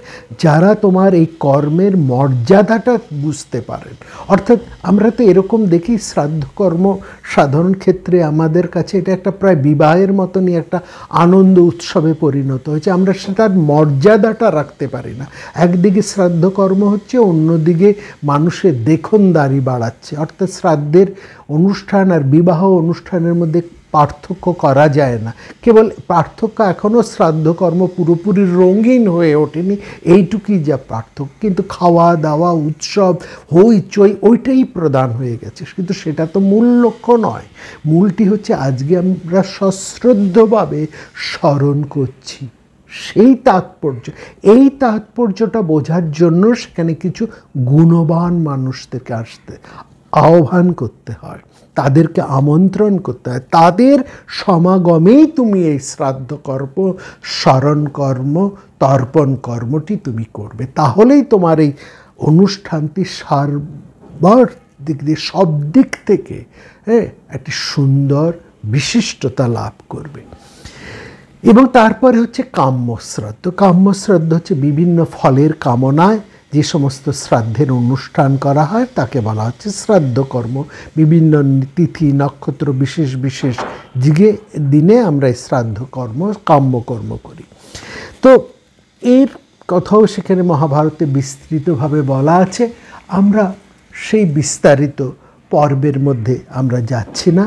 যারা তোমার এই কর্মের মর্যাদাটা বুঝতে পারেন। অর্থাৎ আমরা তো এরকম দেখি শ্রাদ্ধ কর্ম সাধারণ ক্ষেত্রে আমাদের কাছে এটা একটা প্রায় বিবাহের মতনই একটা আনন্দ উৎসবে পরিণত হয়েছে। আমরা সেটার মর্যাদাটা রাখতে পারি না। একদিকে শ্রাদ্ধ কর্ম হচ্ছে, অন্যদিকে মানুষের দেখনদারি বাড়াচ্ছে। অর্থাৎ শ্রাদ্ধের অনুষ্ঠান আর বিবাহ অনুষ্ঠানের মধ্যে পার্থক্য করা যায় না। কেবল পার্থক্য এখনও শ্রাদ্ধকর্ম পুরোপুরি রঙিন হয়ে ওঠেনি, এইটুকুই যা পার্থক্য। কিন্তু খাওয়া দাওয়া, উৎসব, হইচই ওইটাই প্রধান হয়ে গেছে। কিন্তু সেটা তো মূল লক্ষ্য নয়। মূলটি হচ্ছে আজকে আমরা সশ্রদ্ধভাবে স্মরণ করছি সেই তাৎপর্য। এই তাৎপর্যটা বোঝার জন্য সেখানে কিছু গুণবান মানুষদেরকে আসতে আহ্বান করতে হয়, তাদেরকে আমন্ত্রণ করতে হয়। তাদের সমাগমেই তুমি এই শ্রাদ্ধ কর্ম, স্মরণ কর্ম, তর্পণ কর্মটি তুমি করবে। তাহলেই তোমার এই অনুষ্ঠানটি সব দিক থেকে একটি সুন্দর বিশিষ্টতা লাভ করবে। এবং তারপরে হচ্ছে কাম্যশ্রাদ্ধ। কাম্যশ্রাদ্ধ হচ্ছে বিভিন্ন ফলের কামনায় যে সমস্ত শ্রাদ্ধের অনুষ্ঠান করা হয় তাকে বলা হচ্ছে শ্রাদ্ধ কর্ম। বিভিন্ন তিথি নক্ষত্র বিশেষ বিশেষ দিনে আমরা এই শ্রাদ্ধ কর্ম, কাম্যকর্ম করি। তো এর কথাও সেখানে মহাভারতে বিস্তৃতভাবে বলা আছে। আমরা সেই বিস্তারিত পর্বের মধ্যে আমরা যাচ্ছি না।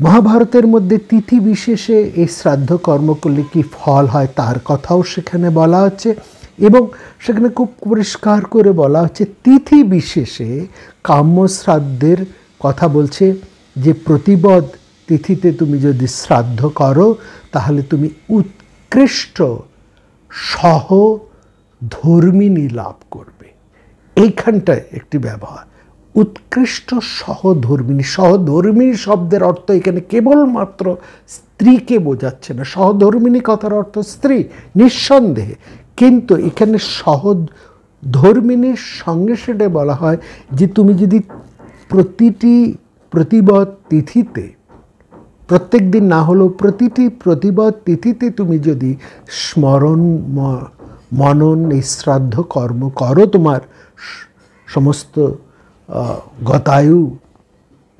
মহাভারতের মধ্যে তিথি বিশেষে এই শ্রাদ্ধ কর্ম করলে কি ফল হয় তার কথাও সেখানে বলা হচ্ছে। এবং সেখানে খুব পরিষ্কার করে বলা হচ্ছে তিথি বিশেষে কাম্য শ্রাদ্ধের কথা বলছে যে প্রতিবদ তিথিতে তুমি যদি শ্রাদ্ধ করো তাহলে তুমি উৎকৃষ্ট সহধর্মিণী লাভ করবে। এইখানটায় একটি ব্যবহার, উৎকৃষ্ট সহধর্মিণী। সহধর্মিণী শব্দের অর্থ এখানে কেবলমাত্র স্ত্রীকে বোঝাচ্ছে না। সহধর্মিণী কথার অর্থ স্ত্রী নিঃসন্দেহে, কিন্তু এখানে সহধর্মিণীর সঙ্গে সেটা বলা হয় যে তুমি যদি প্রতিবদ তিথিতে, প্রত্যেক দিন না হলেও প্রতিটি প্রতিবদ তিথিতে তুমি যদি স্মরণ মনন এই শ্রাদ্ধ কর্ম করো তোমার সমস্ত গতায়ু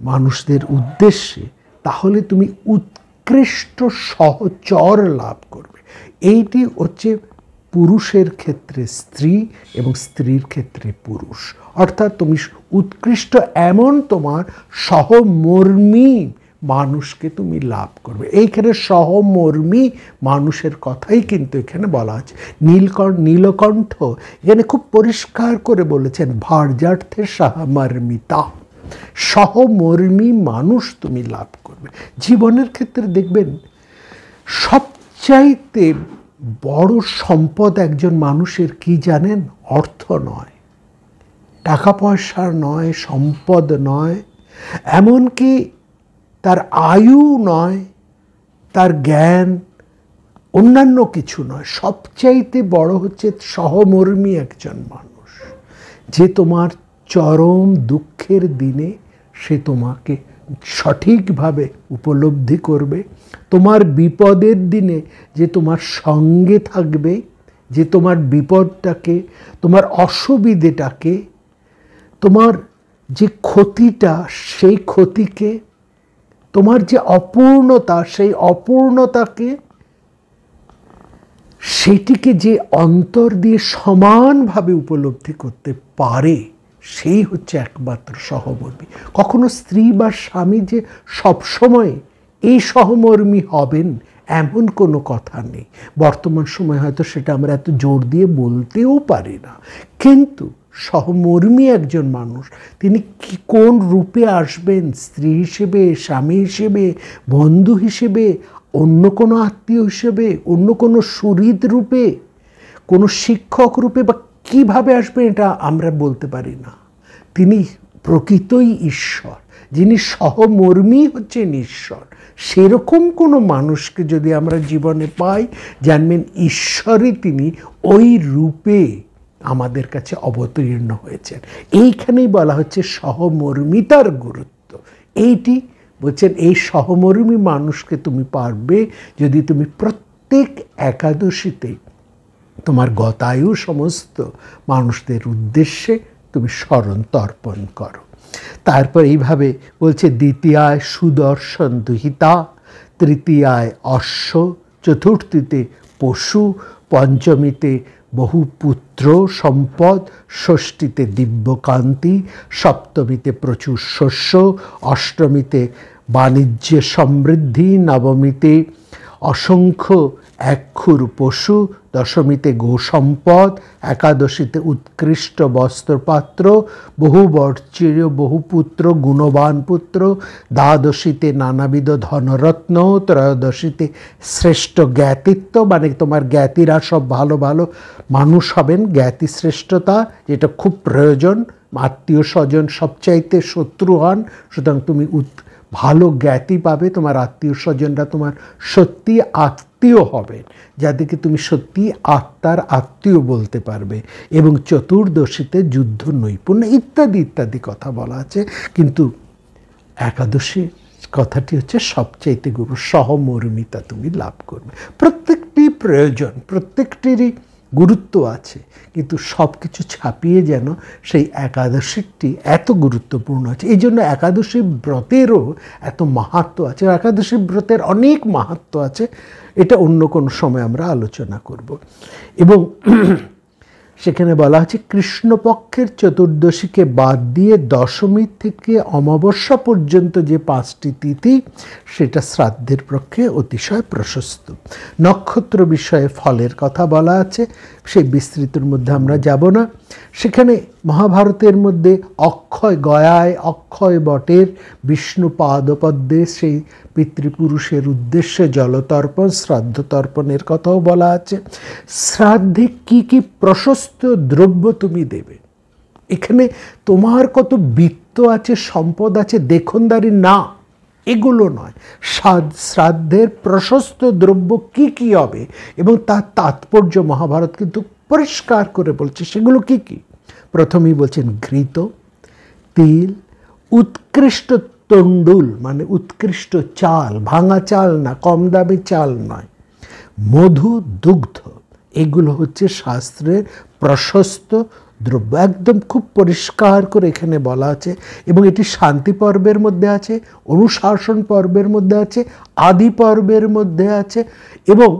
মানুষদের উদ্দেশ্যে, তাহলে তুমি উৎকৃষ্ট সহচর লাভ করবে। এইটি হচ্ছে পুরুষের ক্ষেত্রে স্ত্রী এবং স্ত্রীর ক্ষেত্রে পুরুষ। অর্থাৎ তুমি উৎকৃষ্ট এমন তোমার সহমর্মী মানুষকে তুমি লাভ করবে। এইখানে সহমর্মী মানুষের কথাই কিন্তু এখানে বলা আছে। নীলকণ্ঠ এখানে খুব পরিষ্কার করে বলেছেন ভার্যার্থে সহমর্মিতা, সহমর্মী মানুষ তুমি লাভ করবে। জীবনের ক্ষেত্রে দেখবেন সবচাইতে বড় সম্পদ একজন মানুষের কি জানেন? অর্থ নয়, টাকা পয়সা নয়, সম্পদ নয়, এমনকি তার আয়ু নয়, তার জ্ঞান, অন্যান্য কিছু নয়। সবচাইতে বড় হচ্ছে সহমর্মী একজন মানুষ, যে তোমার চরম দুঃখের দিনে সে তোমাকে সঠিকভাবে উপলব্ধি করবে। তোমার বিপদের দিনে যে তোমার সঙ্গে থাকবে, যে তোমার বিপদটাকে, তোমার অসুবিধেটাকে, তোমার যে ক্ষতিটা, সেই ক্ষতিকে, তোমার যে অপূর্ণতা, সেই অপূর্ণতাকে, সেটিকে যে অন্তর দিয়ে সমানভাবে উপলব্ধি করতে পারে, সেই হচ্ছে একমাত্র সহমর্মী। কখনো স্ত্রী বা স্বামী যে সবসময় এই সহমর্মী হবেন এমন কোনো কথা নেই। বর্তমান সময় হয়তো সেটা আমরা এত জোর দিয়ে বলতেও পারি না, কিন্তু সহমর্মী একজন মানুষ তিনি কি কোন রূপে আসবেন, স্ত্রী হিসেবে, স্বামী হিসেবে, বন্ধু হিসেবে, অন্য কোনো আত্মীয় হিসেবে, অন্য কোনো সুহৃদ রূপে, কোনো শিক্ষক রূপে, বা কিভাবে আসবেন এটা আমরা বলতে পারি না। তিনি প্রকৃতই ঈশ্বর, যিনি সহমর্মী হচ্ছেন ঈশ্বর। সেরকম কোনো মানুষকে যদি আমরা জীবনে পাই, জানবেন ঈশ্বরই তিনি ওই রূপে আমাদের কাছে অবতীর্ণ হয়েছেন। এইখানেই বলা হচ্ছে সহমর্মিতার গুরুত্ব। এইটি বলছেন, এই সহমর্মী মানুষকে তুমি পারবে যদি তুমি প্রত্যেক একাদশীতে তোমার গতায়ু সমস্ত মানুষদের উদ্দেশ্যে তুমি স্মরণ তর্পণ করো। তারপর এইভাবে বলছে, দ্বিতীয়ায় সুদর্শন দুহিতা, তৃতীয়ায় অশ্ব, চতুর্থীতে পশু, পঞ্চমীতে বহু পুত্র সম্পদ, ষষ্ঠীতে দিব্যকান্তি, সপ্তমীতে প্রচুর শস্য, অষ্টমীতে বাণিজ্য সমৃদ্ধি, নবমীতে অসংখ্য একখুর পশু, দশমীতে গোসম্পদ, একাদশীতে উৎকৃষ্ট বস্ত্রপাত্র, বহুবর্চীয় বহুপুত্র গুণবান পুত্র, দ্বাদশীতে নানাবিধ ধনরত্ন, ত্রয়োদশীতে শ্রেষ্ঠ জ্ঞাতিত্ব, মানে তোমার জ্ঞাতিরা সব ভালো ভালো মানুষ হবেন, জ্ঞাতি শ্রেষ্ঠতা যেটা খুব প্রয়োজন। আত্মীয় স্বজন সবচাইতে শত্রু হন, সুতরাং তুমি ভালো জ্ঞাতি পাবে, তোমার আত্মীয় স্বজনরা তোমার সত্যি আত্মীয় হবেন, যাদেরকে তুমি সত্যি আত্মার আত্মীয় বলতে পারবে। এবং চতুর্দশীতে যুদ্ধ নৈপুণ্য ইত্যাদি ইত্যাদি কথা বলা আছে। কিন্তু একাদশী কথাটি হচ্ছে সবচাইতে গুরু, সহমর্মিতা তুমি লাভ করবে। প্রত্যেকটি প্রয়োজন, প্রত্যেকটিরই গুরুত্ব আছে, কিন্তু সব কিছু ছাপিয়ে যেন সেই একাদশীটি এত গুরুত্বপূর্ণ আছে। এই জন্য একাদশী ব্রতেরও এত মাহাত্ম্য আছে। একাদশী ব্রতের অনেক মাহাত্ম্য আছে, এটা অন্য কোনো সময় আমরা আলোচনা করব। এবং সেখানে বলা হচ্ছে, কৃষ্ণপক্ষের চতুর্দশীকে বাদ দিয়ে দশমী থেকে অমাবস্যা পর্যন্ত যে 5টি তিথি, সেটা শ্রাদ্ধের পক্ষে অতিশয় প্রশস্ত। নক্ষত্র বিষয়ে ফলের কথা বলা আছে, সেই বিস্তৃতির মধ্যে আমরা যাব না। সেখানে মহাভারতের মধ্যে অক্ষয় গয়ায়, অক্ষয় বটের বিষ্ণু পাদপদ্মে সেই পিতৃপুরুষের উদ্দেশ্যে জলতর্পণ, শ্রাদ্ধ তর্পণের কথাও বলা আছে। শ্রাদ্ধে কি কি প্রশস্ত দ্রব্য তুমি দেবে, এখানে তোমার কত বিত্ত আছে, সম্পদ আছে, দেখনদারি না, এগুলো নয়। শ্রাদ্ধের প্রশস্ত দ্রব্য কি কি হবে এবং তার তাৎপর্য মহাভারত কিন্তু পরিষ্কার করে বলছে, সেগুলো কি কি। প্রথমেই বলছেন ঘৃত, তিল, উৎকৃষ্ট তণ্ডুল মানে উৎকৃষ্ট চাল, ভাঙা চাল না, কম দামি চাল নয়, মধু, দুগ্ধ, এগুলো হচ্ছে শাস্ত্রের প্রশস্ত দ্রব্য। একদম খুব পরিষ্কার করে এখানে বলা আছে। এবং এটি শান্তি পর্বের মধ্যে আছে, অনুশাসন পর্বের মধ্যে আছে, আদি পর্বের মধ্যে আছে এবং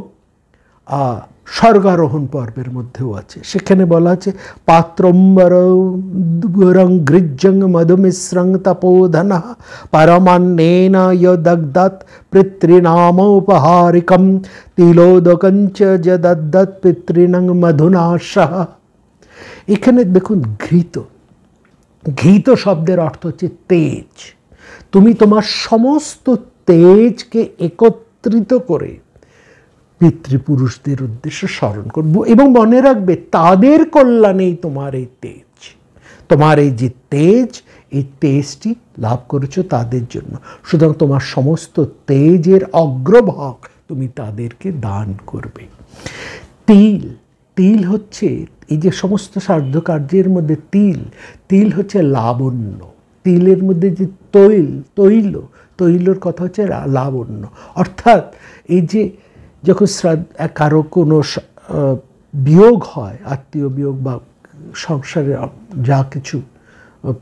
স্বর্গারোহণ পর্বের মধ্যেও আছে। সেখানে বলা আছে, পাত্রম্বরং গৃজ্জং মধুমিশ্রং তপোধন পরমান্নেন যদগ্ধৎ পিতৃনামোপহারিকম তিলোদকঞ্চ যদগ্ধৎ পিতৃণং মধুনা সহ। এখানে দেখুন ঘৃত, ঘৃত শব্দের অর্থ হচ্ছে তেজ। তুমি তোমার সমস্ত তেজকে একত্রিত করে পিতৃপুরুষদের উদ্দেশ্যে স্মরণ করবো এবং মনে রাখবে তাদের কল্যাণেই তোমার এই তেজ, তোমার এই যে তেজ, এই তেজটি লাভ করেছো তাদের জন্য, সুতরাং তোমার সমস্ত তেজের অগ্রভাগ তুমি তাদেরকে দান করবে। তিল, তিল হচ্ছে এই যে সমস্ত শ্রাদ্ধ কার্যের মধ্যে তিল হচ্ছে লাবণ্য। তিলের মধ্যে যে তৈলর কথা হচ্ছে লাবণ্য। অর্থাৎ এই যে যখন কারো কোনো বিয়োগ হয়, আত্মীয় বিয়োগ বা সংসারে যা কিছু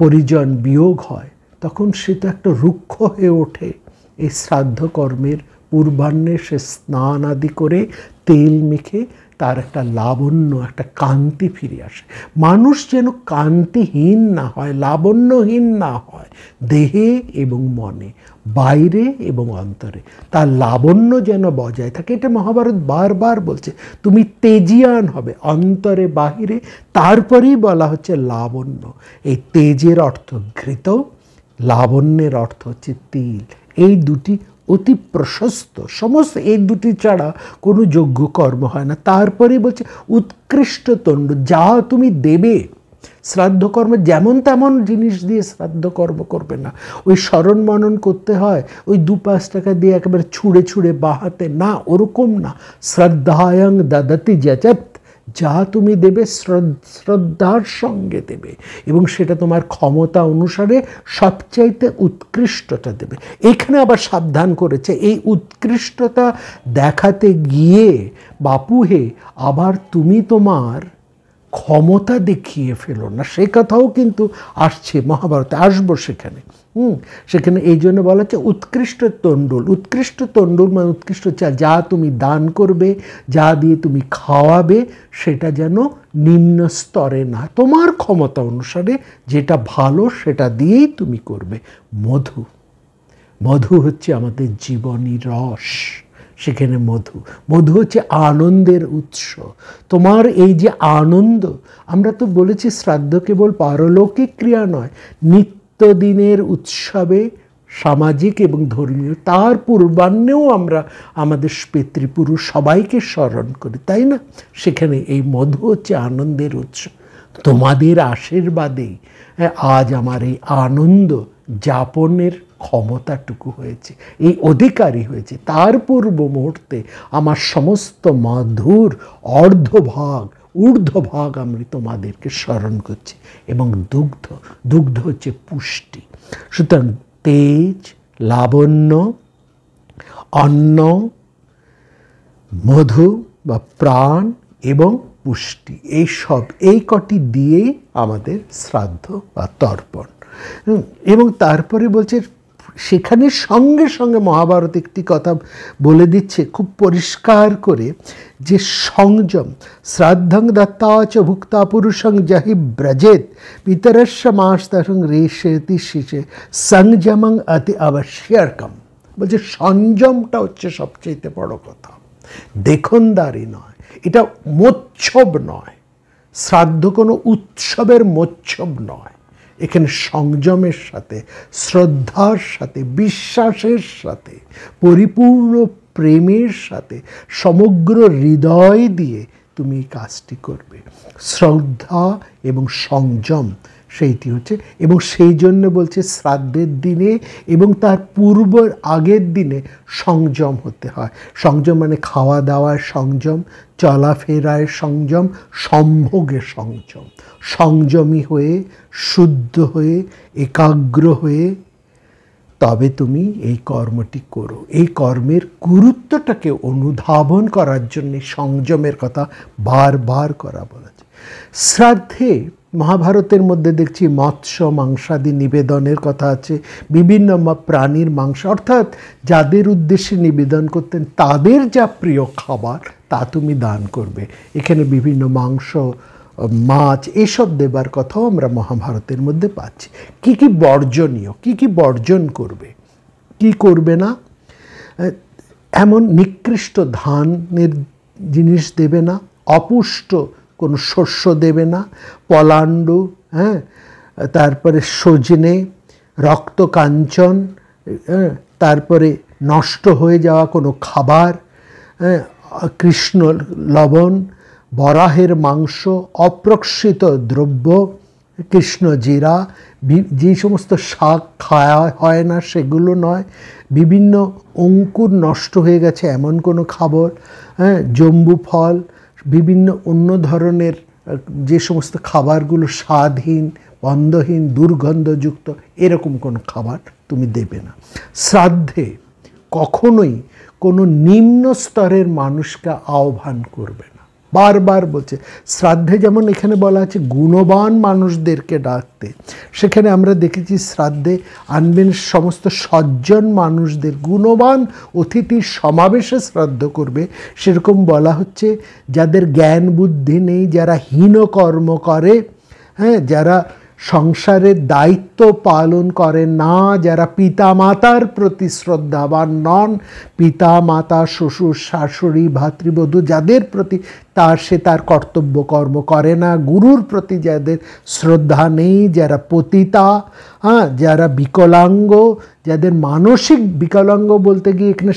পরিজন বিয়োগ হয়, তখন সেটা একটা রুক্ষ হয়ে ওঠে। এই শ্রাদ্ধ কর্মের পূর্বাহ্নে সে স্নান আদি করে তেল মেখে তার একটা লাবণ্য, একটা কান্তি ফিরে আসে। মানুষ যেন কান্তিহীন না হয়, লাবণ্যহীন না হয়, দেহে এবং মনে, বাইরে এবং অন্তরে তার লাবণ্য যেন বজায় থাকে। এটা মহাভারত বারবার বলছে, তুমি তেজিয়ান হবে অন্তরে বাহিরে। তারপরেই বলা হচ্ছে লাবণ্য। এই তেজের অর্থ ঘৃত, লাবণ্যের অর্থ হচ্ছে তিল। এই দুটি অতি প্রশস্ত, সমস্ত এই দুটি ছাড়া কোনো যোগ্য কর্ম হয় না। তারপরে বলছে উৎকৃষ্ট তণ্ড, যা তুমি দেবে। শ্রাদ্ধকর্ম যেমন তেমন জিনিস দিয়ে শ্রাদ্ধকর্ম করবে না। ওই স্মরণ মনন করতে হয়, ওই 2-5 টাকা দিয়ে একেবারে ছুঁড়ে বাহাতে না, ওরকম না। শ্রদ্ধায়ং দদতি যজত, যা তুমি দেবে শ্রদ্ধার সঙ্গে দেবে, এবং সেটা তোমার ক্ষমতা অনুসারে সবচাইতে উৎকৃষ্টতা দেবে। এখানে আবার সাবধান করেছে, এই উৎকৃষ্টতা দেখাতে গিয়ে বাপুহে আবার তুমি তোমার ক্ষমতা দেখিয়ে ফেলো না, সে কথাও কিন্তু আসছে মহাভারতে, আসবো সেখানে। সেখানে এই জন্য বলা হচ্ছে উৎকৃষ্ট তণ্ডুল। উৎকৃষ্ট তণ্ডুল মানে উৎকৃষ্ট চাল, যা তুমি দান করবে, যা দিয়ে তুমি খাওয়াবে, সেটা যেন নিম্ন স্তরে না, তোমার ক্ষমতা অনুসারে যেটা ভালো সেটা দিয়েই তুমি করবে। মধু হচ্ছে আমাদের জীবনী রস। সেখানে মধু হচ্ছে আনন্দের উৎস। তোমার এই যে আনন্দ, আমরা তো বলেছি শ্রাদ্ধ কেবল পারলৌকিক ক্রিয়া নয়, নিত্যদিনের উৎসবে সামাজিক এবং ধর্মীয়, তার পূর্বাহ্নেও আমরা আমাদের পিতৃপুরুষ সবাইকে স্মরণ করি, তাই না? সেখানে এই মধু হচ্ছে আনন্দের উৎস। তোমাদের আশীর্বাদেই আজ আমার এই আনন্দ যাপনের ক্ষমতাটুকু হয়েছে, এই অধিকারী হয়েছে। তার পূর্ব মুহূর্তে আমার সমস্ত মধুর ঊর্ধ্বভাগ আমি তোমাদেরকে স্মরণ করছি। এবং দুগ্ধ হচ্ছে পুষ্টি। সুতরাং তেজ, লাবণ্য, অন্ন, মধু বা প্রাণ এবং পুষ্টি, এই কটি দিয়েই আমাদের শ্রাদ্ধ বা তর্পণ। এবং তারপরে বলছে সেখানে সঙ্গে সঙ্গে মহাভারত একটি কথা বলে দিচ্ছে খুব পরিষ্কার করে, যে সংযম, শ্রাদ্ধং দত্তাচ ভুক্তা পুরুষং জহি ব্রজেত পিতরস্য মাস্তং রেশতি শিশে সংযমং অতি আবশ্যকম। বলছে সংযমটা হচ্ছে সবচেয়ে বড় কথা, দেখনদারি নয়, এটা মোচ্ছব নয়। শ্রাদ্ধ কোনো উৎসবের মোচ্ছব নয়। এখানে সংযমের সাথে, শ্রদ্ধার সাথে, বিশ্বাসের সাথে, পরিপূর্ণ প্রেমের সাথে, সমগ্র হৃদয় দিয়ে তুমি এই কাজটি করবে। শ্রদ্ধা এবং সংযম সেইটি হচ্ছে। এবং সেই জন্য বলছে শ্রাদ্ধের দিনে এবং তার আগের দিনে সংযম হতে হয়। সংযম মানে খাওয়া দাওয়ায় সংযম, চলাফেরায় সংযম, সম্ভোগে সংযম। সংযমী হয়ে, শুদ্ধ হয়ে, একাগ্র হয়ে তবে তুমি এই কর্মটি করো। এই কর্মের গুরুত্বটাকে অনুধাবন করার জন্য সংযমের কথা বারবার করা বলেছে। শ্রাদ্ধে মহাভারতের মধ্যে দেখছি মৎস্য মাংসাদি নিবেদনের কথা আছে, বিভিন্ন প্রাণীর মাংস, অর্থাৎ যাদের উদ্দেশ্যে নিবেদন করতেন তাদের যা প্রিয় খাবার তা তুমি দান করবে। এখানে বিভিন্ন মাংস, মাছ এসব দেবার কথাও আমরা মহাভারতের মধ্যে পাচ্ছি। কি কি বর্জনীয়, কি কি বর্জন করবে, কি করবে না, এমন নিকৃষ্ট ধানের জিনিস দেবে না, অপুষ্ট কোনো শস্য দেবে না, পলাণ্ডু, তারপরে সজনে, রক্তকাঞ্চন, তারপরে নষ্ট হয়ে যাওয়া কোনো খাবার, কৃষ্ণ লবণ, বরাহের মাংস, অপ্রক্ষিত দ্রব্য, কৃষ্ণ জিরা, যে সমস্ত শাক খাওয়া হয় না সেগুলো নয়, বিভিন্ন অঙ্কুর নষ্ট হয়ে গেছে এমন কোনো খাবার, জম্বু ফল, বিভিন্ন অন্য ধরনের যে সমস্ত খাবারগুলো স্বাদহীন, গন্ধহীন, দুর্গন্ধযুক্ত, এরকম কোনো খাবার তুমি দেবে না। শ্রাদ্ধে কখনোই কোনো নিম্ন স্তরের মানুষকে আহ্বান করবে না। বারবার বলছে শ্রাদ্ধে, যেমন এখানে বলা আছে গুণবান মানুষদেরকে ডাকতে, সেখানে আমরা দেখেছি শ্রাদ্ধে আনবেন সমস্ত সজ্জন মানুষদের, গুণবান অতিথির সমাবেশে শ্রাদ্ধ করবে। সেরকম বলা হচ্ছে যাদের জ্ঞান বুদ্ধি নেই, যারা হীন কর্ম করে, হ্যাঁ, যারা সংসারের দায়িত্ব পালন করে না, যারা পিতা মাতার প্রতি শ্রদ্ধাবান নন, পিতা মাতা শ্বশুর শাশুড়ি ভাতৃবধূ যাদের প্রতি তার কর্তব্য কর্ম করে না, গুরুর প্রতি যাদের শ্রদ্ধা নেই, যারা পতিতা, হ্যাঁ, যারা বিকলাঙ্গ, যাদের মানসিক বিকলাঙ্গ বলতে গিয়ে এখানে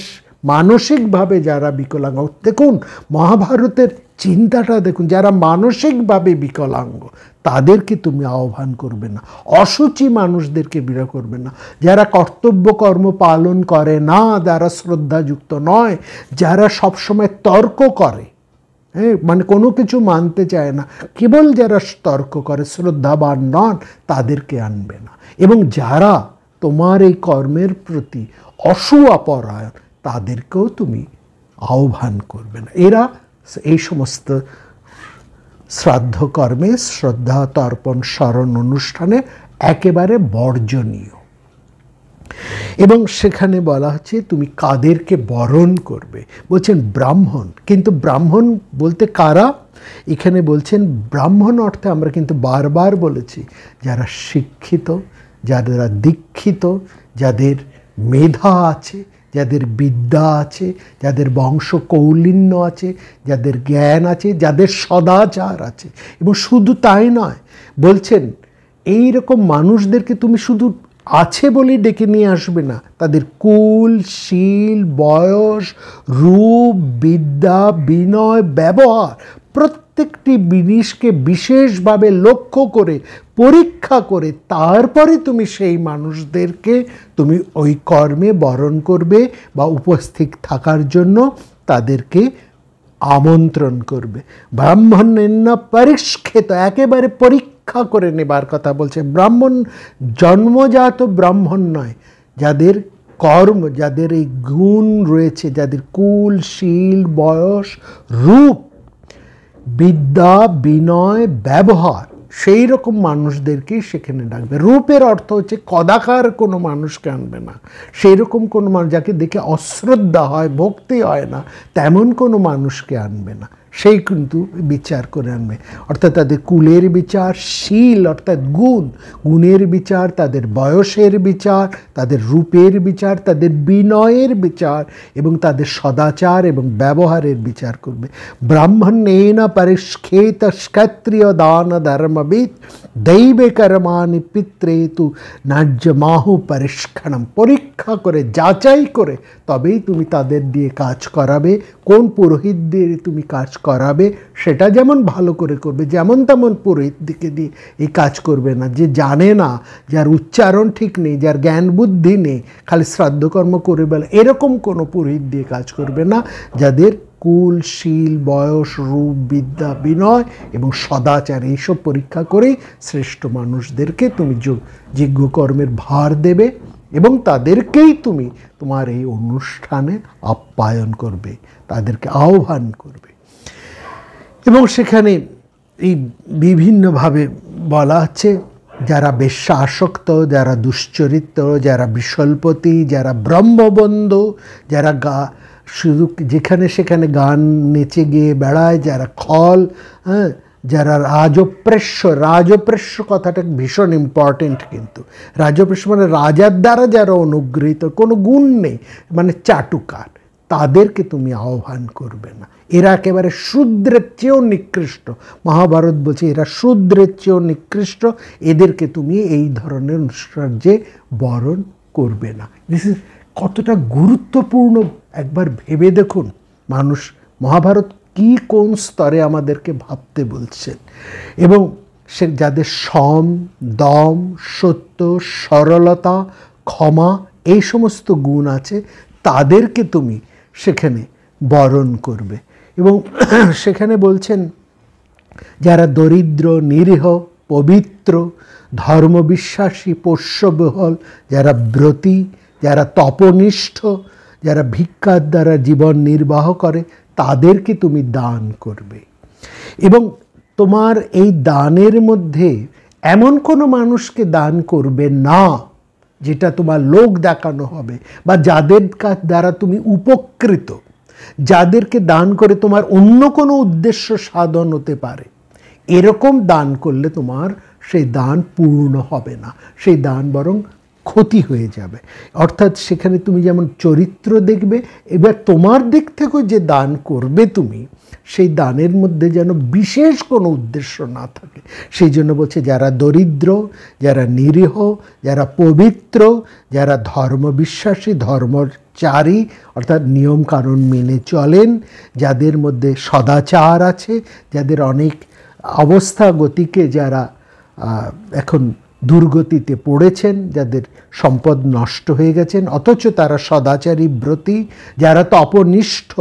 মানসিকভাবে যারা বিকলাঙ্গ, দেখুন মহাভারতের চিন্তাটা দেখুন, যারা মানসিকভাবে বিকলাঙ্গ তাদেরকে তুমি আহ্বান করবে না, অসুচি মানুষদেরকে বিরহ করবে না, যারা কর্তব্য কর্ম পালন করে না, যারা শ্রদ্ধাযুক্ত নয়, যারা সবসময় তর্ক করে, হ্যাঁ, মানে কোনো কিছু মানতে চায় না, কেবল যারা তর্ক করে, শ্রদ্ধাবান নন, তাদেরকে আনবে না। এবং যারা তোমার এই কর্মের প্রতি অসূয়াপরায়ণ তাদেরকেও তুমি আহ্বান করবে না। এরা এই সমস্ত শ্রাদ্ধ কর্মে, শ্রদ্ধা তর্পণ স্মরণ অনুষ্ঠানে একেবারে বর্জনীয়। এবং সেখানে বলা হচ্ছে তুমি কাদেরকে বরণ করবে, বলছেন ব্রাহ্মণ। কিন্তু ব্রাহ্মণ বলতে কারা? এখানে বলছেন ব্রাহ্মণ অর্থে আমরা কিন্তু বারবার বলেছি যারা শিক্ষিত, যারা দীক্ষিত, যাদের মেধা আছে, যাদের বিদ্যা আছে, যাদের বংশ কৌলিন্য আছে, যাদের জ্ঞান আছে, যাদের সদাচার আছে। এবং শুধু তাই নয়, বলছেন এই রকম মানুষদেরকে তুমি শুধু আছে বলে ডেকে নিয়ে আসবে না, তাদের কুল, শীল, বয়স, রূপ, বিদ্যা, বিনয়, ব্যবহার প্রত্যেকটি জিনিসকে বিশেষভাবে লক্ষ্য করে পরীক্ষা করে তারপরে তুমি সেই মানুষদেরকে তুমি ওই কর্মে বরণ করবে বা উপস্থিত থাকার জন্য তাদেরকে আমন্ত্রণ করবে। ব্রাহ্মণেন্না পরিষ্কৃত, একেবারে পরীক্ষা করে নেবার কথা বলছে। ব্রাহ্মণ জন্মজাত ব্রাহ্মণ নয়, যাদের কর্ম, যাদের এই গুণ রয়েছে, যাদের কুল, শীল, বয়স, রূপ, বিদ্যা, বিনয়, ব্যবহার, সেই রকম মানুষদেরকেই সেখানে ডাকবে। রূপের অর্থ হচ্ছে কদাকার কোনো মানুষকে আনবে না, সেই রকম কোনো মানুষ যাকে দেখে অশ্রদ্ধা হয়, ভক্তি হয় না, তেমন কোনো মানুষকে আনবে না, সেই কিন্তু বিচার করে আনবে। অর্থাৎ তাদের কুলের বিচার, শীল অর্থাৎ গুণ, গুণের বিচার, তাদের বয়সের বিচার, তাদের রূপের বিচার, তাদের বিনয়ের বিচার এবং তাদের সদাচার এবং ব্যবহারের বিচার করবে। ব্রাহ্মণেন পরিষ্কেত ক্ষত্রিয় দান ধর্মবিদ দৈবে কর্মাণি পিতৃতু নাজ্যমাহু পরিষ্কণম, পরীক্ষা করে যাচাই করে তবেই তুমি তাদের দিয়ে কাজ করাবে। কোন পুরোহিত দিয়ে তুমি কাজ করাবে সেটা যেমন ভালো করে করবে, যেমন তেমন পুরোহিত দিকে দিয়ে এই কাজ করবে না, যে জানে না, যার উচ্চারণ ঠিক নেই, যার জ্ঞান বুদ্ধি নেই, খালি শ্রাদ্ধকর্ম করে বলে, এরকম কোনো পুরোহিত দিয়ে কাজ করবে না। যাদের কুল, শীল, বয়স, রূপ, বিদ্যা, বিনয় এবং সদাচার এইসব পরীক্ষা করেই শ্রেষ্ঠ মানুষদেরকে তুমি যজ্ঞকর্মের ভার দেবে এবং তাদেরকেই তুমি তোমার এই অনুষ্ঠানে আপ্যায়ন করবে, তাদেরকে আহ্বান করবে। এবং সেখানে এই বিভিন্নভাবে বলা হচ্ছে যারা বেশ্যা আসক্ত, যারা দুশ্চরিত্র, যারা বিশল্পতি, যারা ব্রহ্মবন্ধু, যারা শুধু যেখানে সেখানে গান নেচে গিয়ে বেড়ায়, যারা খল, হ্যাঁ, যারা রাজপ্রেষ্য কথাটা ভীষণ ইম্পর্টেন্ট। কিন্তু রাজপ্রেষ্য মানে রাজার দ্বারা যারা অনুগৃহীত, কোনো গুণ নেই, মানে চাটুকার, তাদেরকে তুমি আহ্বান করবে না। এরা একেবারে শূদ্রের চেয়েও নিকৃষ্ট। মহাভারত বলছে এরা শূদ্রের চেয়েও নিকৃষ্ট, এদেরকে তুমি এই ধরনের অনুষ্ঠানে বরণ করবে না। কতটা গুরুত্বপূর্ণ একবার ভেবে দেখুন। মানুষ মহাভারত কি কোন স্তরে আমাদেরকে ভাবতে বলছেন। এবং সে যাদের সম, দম, সত্য, সরলতা, ক্ষমা এই সমস্ত গুণ আছে তাদেরকে তুমি সেখানে বরণ করবে। এবং সেখানে বলছেন যারা দরিদ্র, নিরীহ, পবিত্র, ধর্মবিশ্বাসী, পোষ্যবহল, যারা ব্রতী, যারা তপনিষ্ঠ, যারা ভিক্ষার দ্বারা জীবন নির্বাহ করে, তাদেরকে তুমি দান করবে। এবং তোমার এই দানের মধ্যে এমন কোনো মানুষকে দান করবে না যেটা তোমার লোক দেখানো হবে, বা যাদের দ্বারা তুমি উপকৃত, যাদেরকে দান করে তোমার অন্য কোনো উদ্দেশ্য সাধন হতে পারে, এরকম দান করলে তোমার সেই দান পূর্ণ হবে না, সেই দান বরং ক্ষতি হয়ে যাবে। অর্থাৎ সেখানে তুমি যেমন চরিত্র দেখবে, এবার তোমার দিক থেকেও যে দান করবে তুমি, সেই দানের মধ্যে যেন বিশেষ কোনো উদ্দেশ্য না থাকে। সেই জন্য বলছে যারা দরিদ্র, যারা নিরীহ, যারা পবিত্র, যারা ধর্মবিশ্বাসী, ধর্মচারী, অর্থাৎ নিয়মকানুন মেনে চলেন, যাদের মধ্যে সদাচার আছে, যাদের অনেক অবস্থা গতিকে যারা এখন দুর্গতিতে পড়েছেন, যাদের সম্পদ নষ্ট হয়ে গেছেন, অথচ তারা সদাচারী, ব্রতী, যারা তপনিষ্ঠ,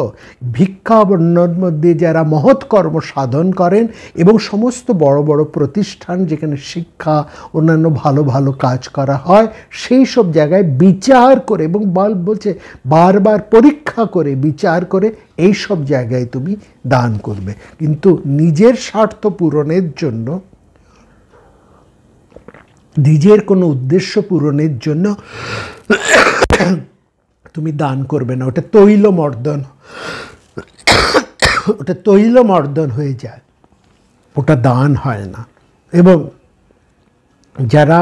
ভিক্ষাবর্ণের মধ্যে যারা মহৎ কর্ম সাধন করেন, এবং সমস্ত বড় বড় প্রতিষ্ঠান যেখানে শিক্ষা, অন্যান্য ভালো ভালো কাজ করা হয়, সেই সব জায়গায় বিচার করে, এবং বলছে বারবার পরীক্ষা করে, বিচার করে এই সব জায়গায় তুমি দান করবে। কিন্তু নিজের স্বার্থ পূরণের জন্য, নিজের কোনো উদ্দেশ্য পূরণের জন্য তুমি দান করবে না। ওটা তৈলমর্দন, ওটা তৈলমর্দন হয়ে যায়, ওটা দান হয় না। এবং যারা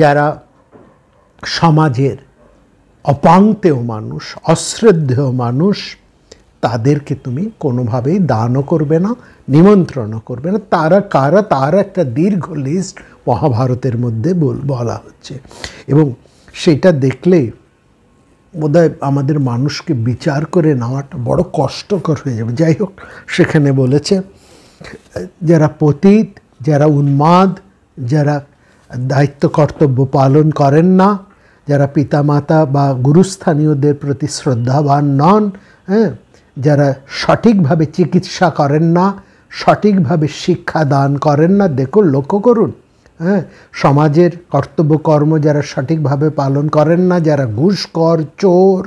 যারা সমাজের অপাংতেয় মানুষ, অশ্রদ্ধেয় মানুষ, তাদেরকে তুমি কোনোভাবেই দানও করবে না, নিমন্ত্রণও করবে না। তারা কারা, তার একটা দীর্ঘ লিস্ট মহাভারতের মধ্যে বলা হচ্ছে। এবং সেটা দেখলে বোধহয় আমাদের মানুষকে বিচার করে নেওয়াটা বড় কষ্টকর হয়ে যাবে। যাই হোক, সেখানে বলেছে যারা পতিত, যারা উন্মাদ, যারা দায়িত্ব কর্তব্য পালন করেন না, যারা পিতামাতা বা গুরুস্থানীয়দের প্রতি শ্রদ্ধাবান নন, হ্যাঁ, যারা সঠিকভাবে চিকিৎসা করেন না, সঠিকভাবে শিক্ষা দান করেন না, দেখুন, লক্ষ্য করুন, হ্যাঁ, সমাজের কর্তব্য কর্ম যারা সঠিকভাবে পালন করেন না, যারা ঘুষখোর, চোর,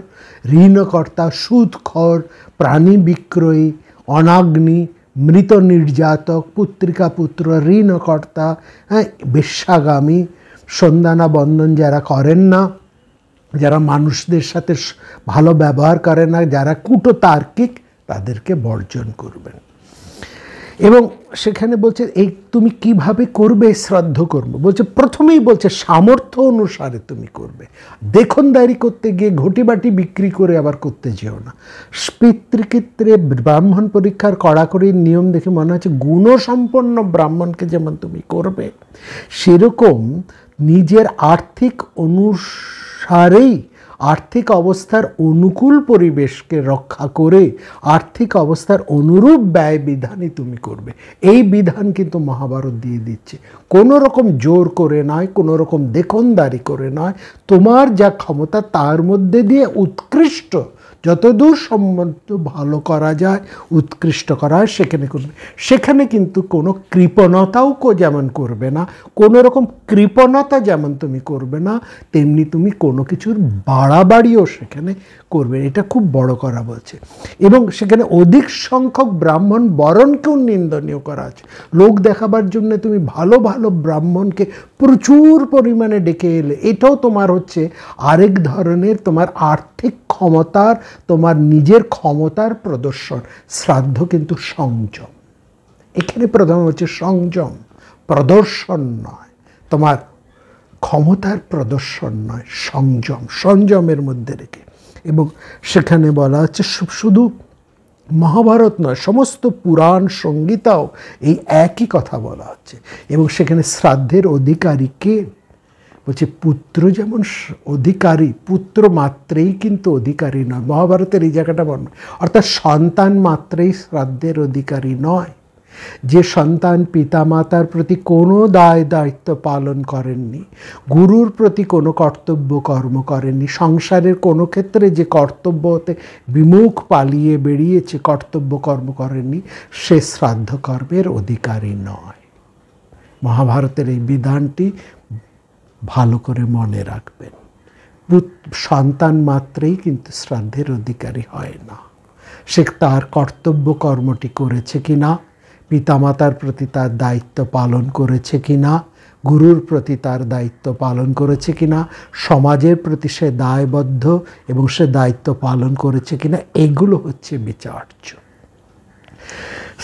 ঋণকর্তা, সুদখোর, প্রাণী বিক্রয়ী, অনাগ্নি, মৃত নির্যাতক, পুত্রিকা পুত্র, ঋণকর্তা, হ্যাঁ, বেশ্যাগামী, সন্ধানা বন্ধন যারা করেন না, যারা মানুষদের সাথে ভালো ব্যবহার করে না, যারা কূটতার্কিক, তাদেরকে বর্জন করবেন। এবং সেখানে বলছে এই তুমি কিভাবে করবে শ্রাদ্ধ কর্ম, বলছে প্রথমেই বলছে সামর্থ্য অনুসারে তুমি করবে। দেখনদারি করতে গিয়ে ঘটিবাটি বিক্রি করে আবার করতে যেও না। পিতৃক্ষেত্রে ব্রাহ্মণ পরীক্ষার কড়াকড়ি নিয়ম দেখে মনে হচ্ছে গুণসম্পন্ন ব্রাহ্মণকে যেমন তুমি করবে, সেরকম নিজের আর্থিক অনুসারেই, আর্থিক অবস্থার অনুকূল পরিবেশকে রক্ষা করে আর্থিক অবস্থার অনুরূপ ব্যয় বিধানই তুমি করবে। এই বিধান কিন্তু মহাভারত দিয়ে দিচ্ছে। কোনো রকম জোর করে নয়, কোনো রকম দেখনদারি করে নয়, তোমার যা ক্ষমতা তার মধ্যে দিয়ে উৎকৃষ্ট, যতদূর সম্ভব ভালো করা যায়, উৎকৃষ্ট করা হয় সেখানে করবে। সেখানে কিন্তু কোনো কৃপণতাও যেমন করবে না, কোনো রকম কৃপণতা যেমন তুমি করবে না, তেমনি তুমি কোনো কিছুর বাড়াবাড়িও সেখানে করবে। এটা খুব বড় করা বলছে। এবং সেখানে অধিক সংখ্যক ব্রাহ্মণ বরণকেও নিন্দনীয় করা আছে। লোক দেখাবার জন্য তুমি ভালো ভালো ব্রাহ্মণকে প্রচুর পরিমাণে ডেকে এলে, এটাও তোমার হচ্ছে আরেক ধরনের তোমার আর্থিক ক্ষমতার, তোমার নিজের ক্ষমতার প্রদর্শন। শ্রাদ্ধ কিন্তু সংযম, এখানে প্রধান হচ্ছে সংযম, প্রদর্শন নয়, তোমার ক্ষমতার প্রদর্শন নয়, সংযম, সংযমের মধ্যে রেখে। এবং সেখানে বলা হচ্ছে শুধু মহাভারত নয়, সমস্ত পুরাণ সংহিতাও এই একই কথা বলা হচ্ছে। এবং সেখানে শ্রাদ্ধের অধিকারীকে বলছে পুত্র যেমন অধিকারী, পুত্র মাত্রেই কিন্তু অধিকারী নয়। মহাভারতের এই জায়গাটা বর্ণনা, অর্থাৎ সন্তান মাত্রেই শ্রাদ্ধের অধিকারী নয়। যে সন্তান পিতামাতার প্রতি কোনো দায়িত্ব পালন করেননি, গুরুর প্রতি কোনো কর্তব্য কর্ম করেননি, সংসারের কোনো ক্ষেত্রে যে কর্তব্য হতে বিমুখ পালিয়ে বেরিয়েছে, কর্তব্য কর্ম করেননি, সে শ্রাদ্ধ কর্মের অধিকারী নয়। মহাভারতের এই বিধানটি ভালো করে মনে রাখবেন। সন্তান মাত্রেই কিন্তু শ্রাদ্ধের অধিকারী হয় না। সে তার কর্তব্য কর্মটি করেছে কিনা, পিতামাতার প্রতি তার দায়িত্ব পালন করেছে কিনা, গুরুর প্রতি তার দায়িত্ব পালন করেছে কিনা, সমাজের প্রতি সে দায়বদ্ধ এবং সে দায়িত্ব পালন করেছে কিনা, এগুলো হচ্ছে বিচার্য।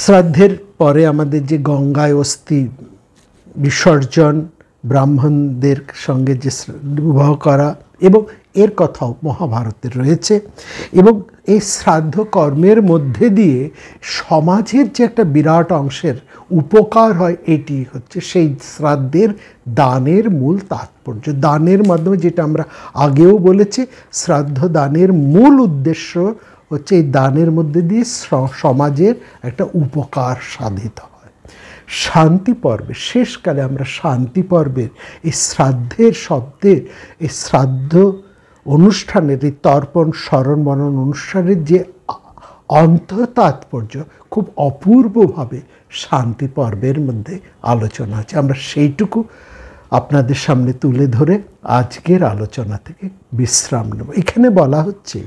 শ্রাদ্ধের পরে আমাদের যে গঙ্গায় অস্থি বিসর্জন, ব্রাহ্মণদের সঙ্গে যে বিবাহ করা, এবং এর কথাও মহাভারতের রয়েছে। এবং এই শ্রাদ্ধ কর্মের মধ্যে দিয়ে সমাজের যে একটা বিরাট অংশের উপকার হয়, এটি হচ্ছে সেই শ্রাদ্ধের দানের মূল তাৎপর্য। দানের মাধ্যমে, যেটা আমরা আগেও বলেছি, শ্রাদ্ধ দানের মূল উদ্দেশ্য হচ্ছে এই দানের মধ্যে দিয়ে সমাজের একটা উপকার সাধিত হয়। শান্তি পর্বে, শেষকালে আমরা শান্তি পর্বের এই শ্রাদ্ধের শব্দের, এই শ্রাদ্ধ অনুষ্ঠানের, এই তর্পণ স্মরণ মনন অনুষ্ঠানের যে অন্তর তাৎপর্য খুব অপূর্বভাবে শান্তি পর্বের মধ্যে আলোচনা আছে। আমরা সেইটুকু আপনাদের সামনে তুলে ধরে আজকের আলোচনা থেকে বিশ্রাম নেব। এখানে বলা হচ্ছে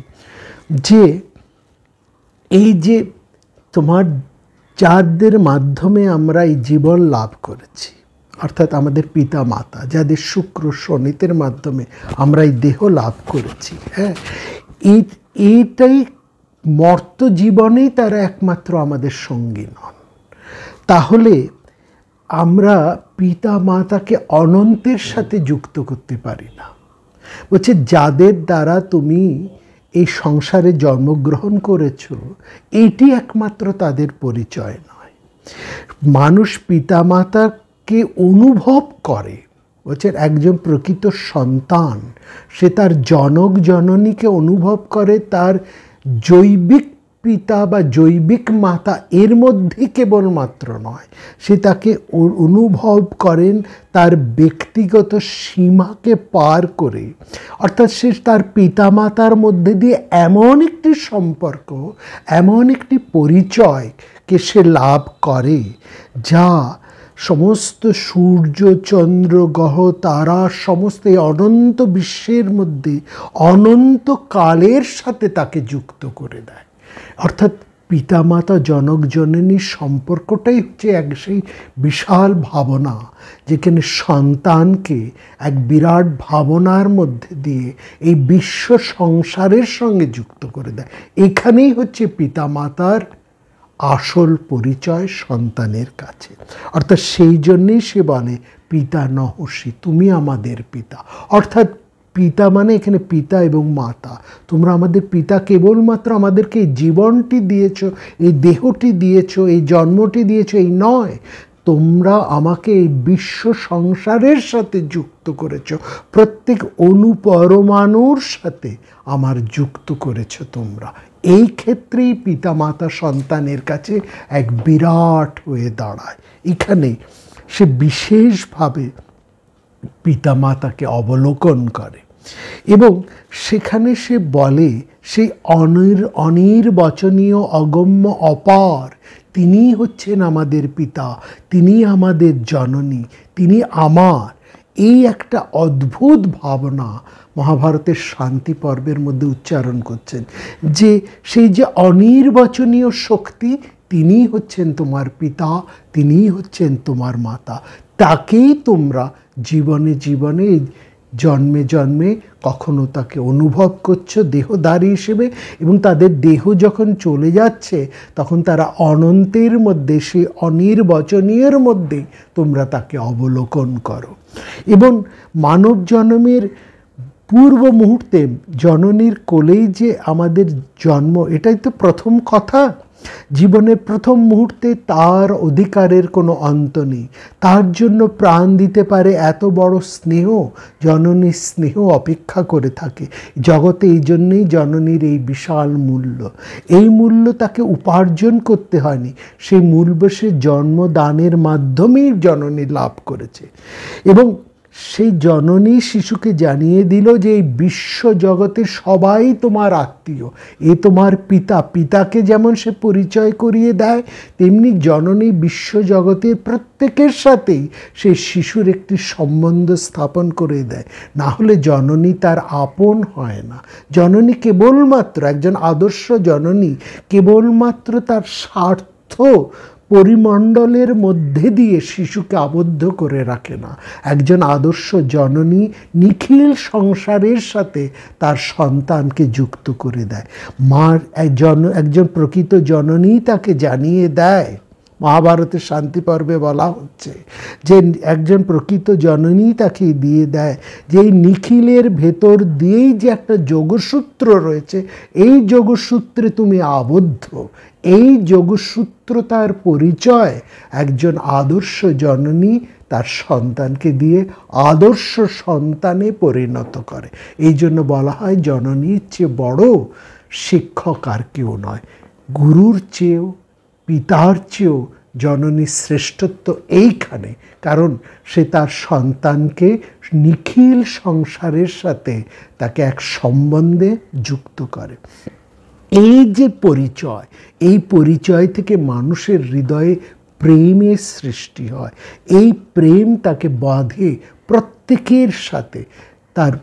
যে এই যে তোমার যাদের মাধ্যমে আমরা এই জীবন লাভ করেছি, অর্থাৎ আমাদের পিতা মাতা, যাদের শুক্র শনিতের মাধ্যমে আমরা এই দেহ লাভ করেছি, হ্যাঁ, এইটাই মর্ত জীবনেই তারা একমাত্র আমাদের সঙ্গী নন। তাহলে আমরা পিতা মাতাকে অনন্তের সাথে যুক্ত করতে পারি না। বলছে যাদের দ্বারা তুমি এই সংসারে জন্মগ্রহণ করেছ, এটি একমাত্র তাদের পরিচয় নয়। মানুষ পিতামাতাকে অনুভব করে। বলছে একজন প্রকৃত সন্তান সে তার জনক জননীকে অনুভব করে তার জৈবিক পিতা বা জৈবিক মাতা এর মধ্যে কেবলমাত্র নয়, সে তাকে অনুভব করেন তার ব্যক্তিগত সীমাকে পার করে। অর্থাৎ সে তার পিতামাতার মধ্যে দিয়ে এমন একটি সম্পর্ক, এমন একটি পরিচয়কে সে লাভ করে, যা সমস্ত সূর্য চন্দ্র গ্রহ তারা সমস্ত এই অনন্ত বিশ্বের মধ্যে অনন্ত কালের সাথে তাকে যুক্ত করে দেয়। অর্থাৎ পিতামাতা জনক জননীর সম্পর্কটাই হচ্ছে এক সেই বিশাল ভাবনা, যেখানে সন্তানকে এক বিরাট ভাবনার মধ্যে দিয়ে এই বিশ্ব সংসারের সঙ্গে যুক্ত করে দেয়। এখানেই হচ্ছে পিতামাতার আসল পরিচয় সন্তানের কাছে। অর্থাৎ সেই জন্যেই সে বলে পিতা নহসি, তুমি আমাদের পিতা। অর্থাৎ পিতা মানে এখানে পিতা এবং মাতা। তোমরা আমাদের পিতা, কেবলমাত্র আমাদেরকে এই জীবনটি দিয়েছ, এই দেহটি দিয়েছ, এই জন্মটি দিয়েছ, এই নয়, তোমরা আমাকে এই বিশ্ব সংসারের সাথে যুক্ত করেছ, প্রত্যেক অনুপরমাণুর সাথে আমার যুক্ত করেছ তোমরা। এই ক্ষেত্রেই পিতামাতা সন্তানের কাছে এক বিরাট হয়ে দাঁড়ায়। এখানে সে বিশেষভাবে পিতামাতাকে অবলোকন করে এবং সেখানে সে বলে সেই অনির্বচনীয় অগম্য অপার তিনিই হচ্ছেন আমাদের পিতা, তিনি আমাদের জননী, তিনি আমার। এই একটা অদ্ভুত ভাবনা মহাভারতের শান্তি পর্বের মধ্যে উচ্চারণ করছেন, যে সেই যে অনির্বচনীয় শক্তি, তিনিই হচ্ছেন তোমার পিতা, তিনিই হচ্ছেন তোমার মাতা। তাকেই তোমরা জীবনে জীবনে, জন্মে জন্মে কখনো তাকে অনুভব করছো দেহধারী হিসেবে, এবং তাদের দেহ যখন চলে যাচ্ছে তখন তারা অনন্তের মধ্যে, সেই অনির্বচনীয়ের মধ্যে তোমরা তাকে অবলোকন করো। এবং মানব জন্মের পূর্ব মুহূর্তে জননীর কোলেই যে আমাদের জন্ম, এটাই তো প্রথম কথা। জীবনের প্রথম মুহূর্তে তার অধিকারের কোনো অন্ত নেই, তার জন্য প্রাণ দিতে পারে এত বড় স্নেহ, জননীর স্নেহ অপেক্ষা করে থাকে জগতে। এই জন্যেই জননীর এই বিশাল মূল্য। এই মূল্য তাকে উপার্জন করতে হয়নি, সেই মূল্য সে জন্মদানের মাধ্যমেই জননী লাভ করেছে। এবং সেই জননী শিশুকে জানিয়ে দিল যে এই বিশ্ব জগতে সবাই তোমার আত্মীয়, এ তোমার পিতা। পিতাকে যেমন সে পরিচয় করিয়ে দেয়, তেমনি জননী বিশ্ব জগতের প্রত্যেকের সাথেই সেই শিশুর একটি সম্বন্ধ স্থাপন করে দেয়। না হলে জননী তার আপন হয় না। জননী কেবলমাত্র একজন আদর্শ জননী কেবলমাত্র তার স্বার্থ পরিমণ্ডলের মধ্যে দিয়ে শিশুকে আবদ্ধ করে রাখে না। একজন আদর্শ জননী নিখিল সংসারের সাথে তার সন্তানকে যুক্ত করে দেয়। মার একজন প্রকৃত জননী তাকে জানিয়ে দেয়, মহাভারতের শান্তি পর্বে বলা হচ্ছে যে একজন প্রকৃত জননী তাকে দিয়ে দেয় যে এই নিখিলের ভেতর দিয়েই যে একটা যোগসূত্র রয়েছে, এই যোগসূত্রে তুমি আবদ্ধ। এই যোগসূত্রতার পরিচয় একজন আদর্শ জননী তার সন্তানকে দিয়ে আদর্শ সন্তানে পরিণত করে। এই জন্য বলা হয় জননীর চেয়ে বড় শিক্ষক আর কেউ নয়। গুরুর চেয়েও পিতার চেয়েও জননীর শ্রেষ্ঠত্ব এইখানে, কারণ সে তার সন্তানকে নিখিল সংসারের সাথে তাকে এক সম্বন্ধে যুক্ত করে। এই যে পরিচয়, এই পরিচয় থেকে মানুষের হৃদয়ে প্রেমের সৃষ্টি হয়। এই প্রেম তাকে বাঁধে প্রত্যেকের সাথে, তার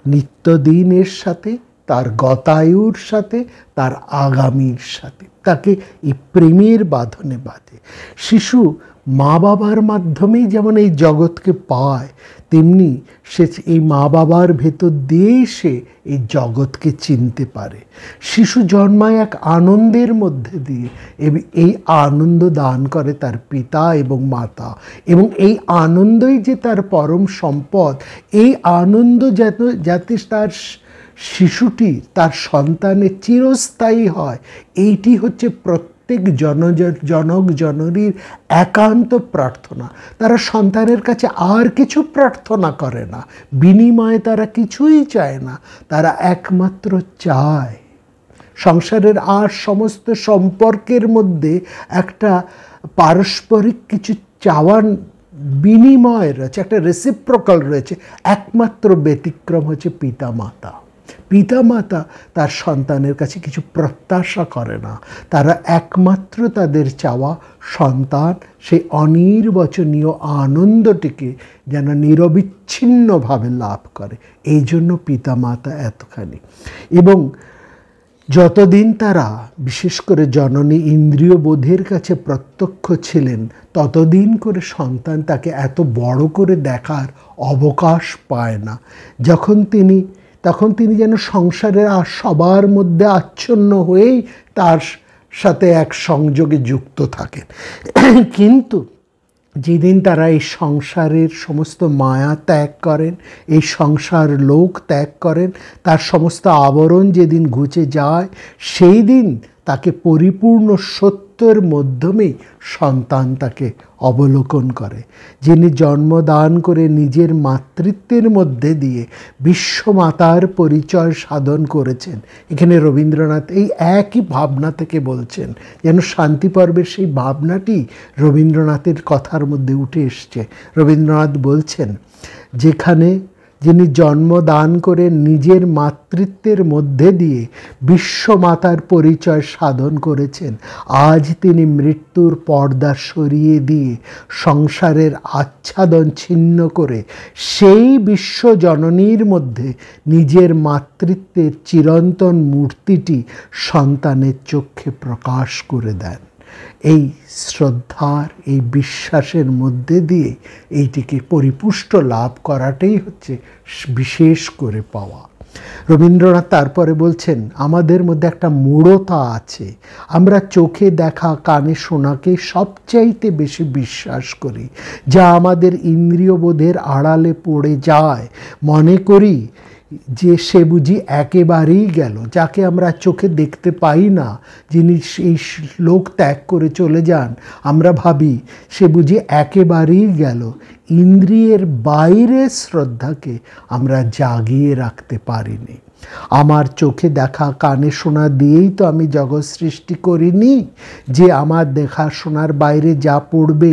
নিত্যদিনের সাথে, তার গতায়ুর সাথে, তার আগামীর সাথে, তাকে এই প্রেমের বাঁধনে বাঁধে। শিশু মা বাবার মাধ্যমেই যেমন এই জগৎকে পায়, তেমনি সে এই মা বাবার ভেতর দিয়েই সে এই জগৎকে চিনতে পারে। শিশু জন্মায় এক আনন্দের মধ্যে দিয়ে, এই আনন্দ দান করে তার পিতা এবং মাতা, এবং এই আনন্দই যে তার পরম সম্পদ। এই আনন্দ যাতে তার শিশুটি, তার সন্তানের চিরস্থায়ী হয়, এইটি হচ্ছে প্রত্যেক জনক জননীর একান্ত প্রার্থনা। তারা সন্তানের কাছে আর কিছু প্রার্থনা করে না, বিনিময়ে তারা কিছুই চায় না। তারা একমাত্র চায় সংসারের আর সমস্ত সম্পর্কের মধ্যে একটা পারস্পরিক কিছু চাওয়ার বিনিময় রয়েছে, একটা রেসিপ্রোকাল রয়েছে। একমাত্র ব্যতিক্রম হচ্ছে পিতামাতা। পিতামাতা তার সন্তানের কাছে কিছু প্রত্যাশা করে না, তারা একমাত্র তাদের চাওয়া সন্তান সেই অনির্বচনীয় আনন্দটিকে যেন নিরবিচ্ছিন্নভাবে লাভ করে। এই জন্য পিতামাতা এতখানি। এবং যতদিন তারা, বিশেষ করে জননী ইন্দ্রিয় বোধের কাছে প্রত্যক্ষ ছিলেন, ততদিন করে সন্তান তাকে এত বড় করে দেখার অবকাশ পায় না। তখন তিনি যেন সংসারের আর সবার মধ্যে আচ্ছন্ন হয়েই তার সাথে এক সংযোগে যুক্ত থাকেন। কিন্তু যেদিন তারা এই সংসারের সমস্ত মায়া ত্যাগ করেন, এই সংসার লোক ত্যাগ করেন, তার সমস্ত আবরণ যেদিন ঘুচে যায়, সেই দিন তাকে পরিপূর্ণ সত্যের মাধ্যমেই সন্তান তাকে অবলোকন করে। যিনি জন্মদান করে নিজের মাতৃত্বের মধ্যে দিয়ে বিশ্বমাতার পরিচয় সাধন করেছেন। এখানে রবীন্দ্রনাথ এই একই ভাবনা থেকে বলছেন, যেন শান্তি পর্বের সেই ভাবনাটি রবীন্দ্রনাথের কথার মধ্যে উঠে এসছে। রবীন্দ্রনাথ বলছেন, যেখানে যিনি জন্মদান করে নিজের মাতৃত্বের মধ্যে দিয়ে বিশ্বমাতার পরিচয় সাধন করেছেন, আজ তিনি মৃত্যুর পর্দা সরিয়ে দিয়ে সংসারের আচ্ছাদন ছিন্ন করে সেই বিশ্বজননীর মধ্যে নিজের মাতৃত্বের চিরন্তন মূর্তিটি সন্তানের চক্ষে প্রকাশ করে দেন। এই শ্রদ্ধার, এই বিশ্বাসের মধ্যে দিয়ে এইটিকে পরিপুষ্ট লাভ করাটাই হচ্ছে বিশেষ করে পাওয়া। রবীন্দ্রনাথ তারপরে বলছেন, আমাদের মধ্যে একটা মূঢ়তা আছে, আমরা চোখে দেখা কানে শোনাকে সবচাইতে বেশি বিশ্বাস করি, যা আমাদের ইন্দ্রিয় বোধের আড়ালে পড়ে যায়। মনে করি যে সে বুঝি একেবারেই গেল, যাকে আমরা চোখে দেখতে পাই না, যিনি এই লোক ত্যাগ করে চলে যান, আমরা ভাবি সে বুঝি একেবারেই গেল। ইন্দ্রিয়ের বাইরে শ্রদ্ধাকে আমরা জাগিয়ে রাখতে পারিনি। আমার চোখে দেখা কানে শোনা দিয়েই তো আমি জগৎ সৃষ্টি করিনি যে আমার দেখা শোনার বাইরে যা পড়বে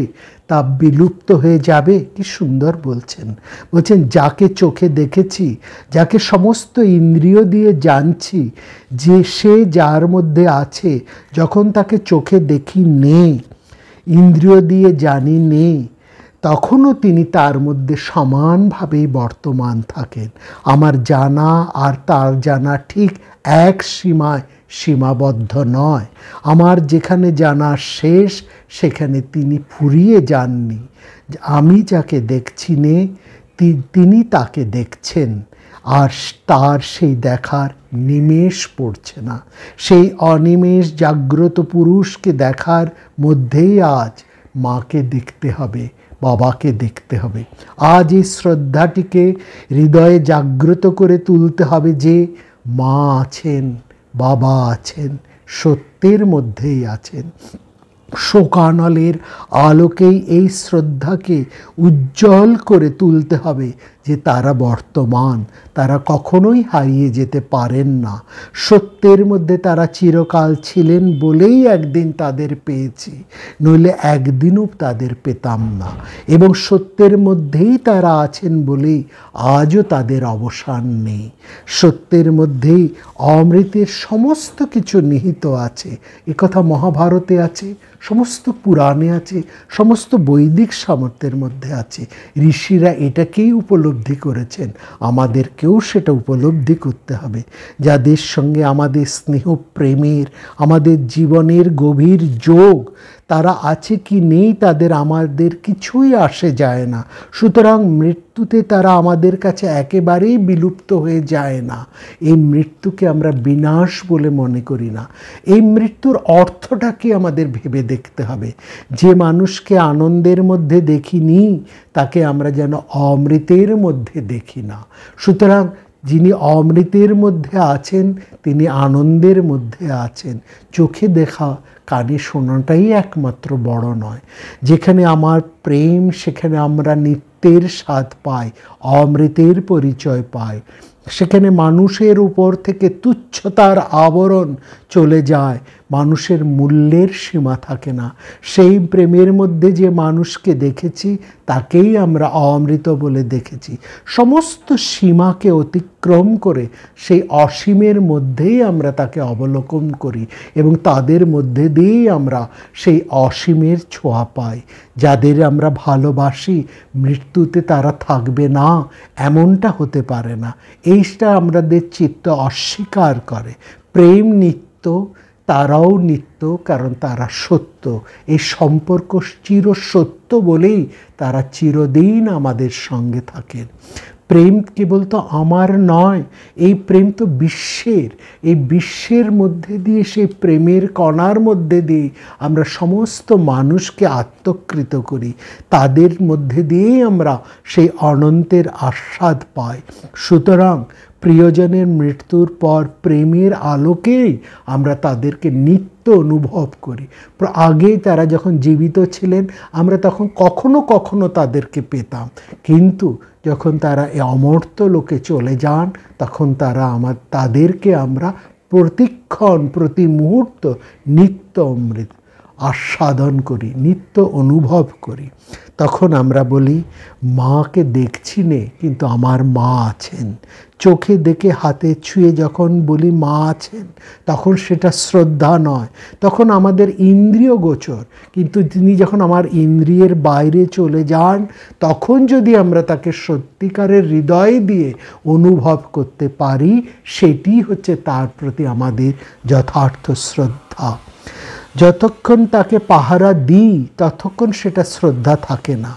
তা বিলুপ্ত হয়ে যাবে। কি সুন্দর বলছেন, বলছেন যাকে চোখে দেখেছি, যাকে সমস্ত ইন্দ্রিয় দিয়ে জানছি, যে সে যার মধ্যে আছে, যখন তাকে চোখে দেখি নেই, ইন্দ্রিয় দিয়ে জানি নেই, তখনও তিনি তার মধ্যে সমানভাবেই বর্তমান থাকেন। আমার জানা আর তার জানা ঠিক এক সীমায় সীমাবদ্ধ নয়। আমার যেখানে জানা শেষ, সেখানে তিনি ফুরিয়ে যাননি। আমি যাকে দেখছি নে, তিনি তাকে দেখছেন, আর তার সেই দেখার নিমেষ পড়ছে না। সেই অনিমেষ জাগ্রত পুরুষকে দেখার মধ্যেই আজ মাকে দেখতে হবে, বাবাকে দেখতে হবে। আজ এই শ্রদ্ধাটিকে হৃদয়ে জাগ্রত করে তুলতে হবে যে মা আছেন, বাবা আছেন, সত্যের মধ্যেই আছেন। শোকানলের আলোকেই এই শ্রদ্ধাকে উজ্জ্বল করে তুলতে হবে যে তারা বর্তমান, তারা কখনোই হারিয়ে যেতে পারেন না। সত্যের মধ্যে তারা চিরকাল ছিলেন বলেই একদিন তাদের পেয়েছি, নইলে একদিনও তাদের পেতাম না। এবং সত্যের মধ্যেই তারা আছেন বলেই আজও তাদের অবসান নেই। সত্যের মধ্যেই অমৃতের সমস্ত কিছু নিহিত আছে। একথা মহাভারতে আছে, সমস্ত পুরাণে আছে, সমস্ত বৈদিক সামর্থ্যের মধ্যে আছে। ঋষিরা এটাকেই উপলব্ধি করেছেন, আমাদেরকেও সেটা উপলব্ধি করতে হবে। যাদের সঙ্গে আমাদের স্নেহ প্রেমের, আমাদের জীবনের গভীর যোগ, তারা আছে কি নেই তাদের আমাদের কিছুই আসে যায় না। সুতরাং মৃত্যুতে তারা আমাদের কাছে একেবারেই বিলুপ্ত হয়ে যায় না। এই মৃত্যুকে আমরা বিনাশ বলে মনে করি না। এই মৃত্যুর অর্থটাকে আমাদের ভেবে দেখতে হবে। যে মানুষকে আনন্দের মধ্যে দেখিনি, তাকে আমরা যেন অমৃতের মধ্যে দেখি না। সুতরাং যিনি অমৃতের মধ্যে আছেন, তিনি আনন্দের মধ্যে আছেন। চোখে দেখা কানে শোনাটাই একমাত্র বড় নয়। যেখানে আমার প্রেম, সেখানে আমরা নিত্যের স্বাদ পাই, অমৃতের পরিচয় পাই। সেখানে মানুষের উপর থেকে তুচ্ছতার আবরণ চলে যায়, মানুষের মূল্যের সীমা থাকে না। সেই প্রেমের মধ্যে যে মানুষকে দেখেছি, তাকেই আমরা অমৃত বলে দেখেছি। সমস্ত সীমাকে অতিক্রম করে সেই অসীমের মধ্যেই আমরা তাকে অবলোকন করি, এবং তাদের মধ্যে দিয়েই আমরা সেই অসীমের ছোঁয়া পাই। যাদের আমরা ভালোবাসি, মৃত্যুতে তারা থাকবে না এমনটা হতে পারে না, এইটা আমাদের চিত্ত অস্বীকার করে। প্রেম নিত্য, তারাও নিত্য, কারণ তারা সত্য। এই সম্পর্ক চির সত্য বলেই তারা চিরদিন আমাদের সঙ্গে থাকেন। প্রেম কেবল তো আমার নয়, এই প্রেম তো বিশ্বের। এই বিশ্বের মধ্যে দিয়ে, সেই প্রেমের কণার মধ্যে দিয়ে আমরা সমস্ত মানুষকে আত্মকৃত করি। তাদের মধ্যে দিয়েই আমরা সেই অনন্তের আস্বাদ পাই। সুতরাং প্রিয়জনের মৃত্যুর পর প্রেমের আলোকেই আমরা তাদেরকে নিত্য অনুভব করি। আগে তারা যখন জীবিত ছিলেন, আমরা তখন কখনো কখনো তাদেরকে পেতাম, কিন্তু যখন তারা এই অমর্ত্য লোকে চলে যান, তখন তাদেরকে আমরা প্রতিক্ষণ, প্রতি মুহূর্ত নিত্য অমৃত আস্বাদন করি, নিত্য অনুভব করি। তখন আমরা বলি, মাকে দেখছি নে, কিন্তু আমার মা আছেন। চোখে দেখে, হাতে ছুঁয়ে যখন বলি মা আছেন, তখন সেটা শ্রদ্ধা নয়, তখন আমাদের ইন্দ্রিয় গোচর। কিন্তু তিনি যখন আমার ইন্দ্রিয়ের বাইরে চলে যান, তখন যদি আমরা তাকে সত্যিকারের হৃদয় দিয়ে অনুভব করতে পারি, সেটি হচ্ছে তার প্রতি আমাদের যথার্থ শ্রদ্ধা। যতক্ষণ তাকে পাহারা দিই, ততক্ষণ সেটা শ্রদ্ধা থাকে না,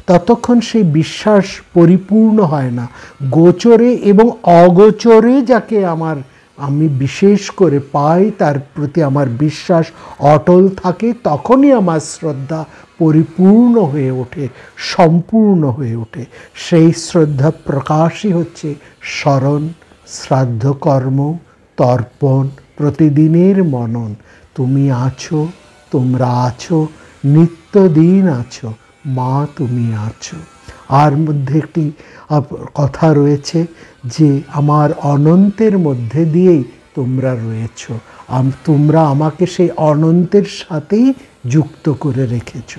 ততক্ষণ সেই বিশ্বাস পরিপূর্ণ হয় না। গোচরে এবং অগোচরে যাকে আমার আমি বিশেষ করে পাই, তার প্রতি আমার বিশ্বাস অটল থাকে, তখনই আমার শ্রদ্ধা পরিপূর্ণ হয়ে ওঠে, সম্পূর্ণ হয়ে ওঠে। সেই শ্রদ্ধা প্রকাশই হচ্ছে স্মরণ, শ্রাদ্ধকর্ম, তর্পণ, প্রতিদিনের মনন। তুমি আছো, তোমরা আছো, নিত্যদিন আছো, মা তুমি আছো। আর মধ্যে একটি কথা রয়েছে যে আমার অনন্তের মধ্যে দিয়েই তোমরা রয়েছ, তোমরা আমাকে সেই অনন্তের সাথেই যুক্ত করে রেখেছ।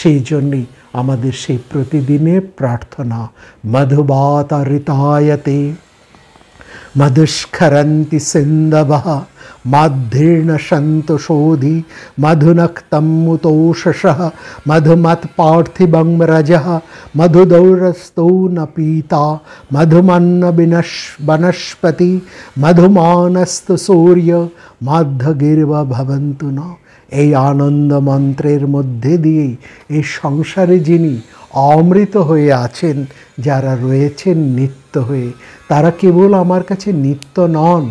সেই জন্যই আমাদের সেই প্রতিদিনের প্রার্থনা, মধুবাতারিতায়তে মধুস্খরন্তি সিন্ধবঃ মাধ্যের্ণ সন্তোষোধি মধুনক্তম মুতোষসঃ মধুমৎ পার্থিবং রজঃ মধুদৌরস্তৌ ন পীতা মধুমন্ন বনস্পতি মধুমানস্তু সূর্য মাধ্যগির্ব ভবন্তু ন। এই আনন্দ মন্ত্রের মধ্যে দিয়েই এই সংসারে যিনি অমৃত হয়ে আছেন, যারা রয়েছেন নিত্য হয়ে, তারা কেবল আমার কাছে নিত্য নন,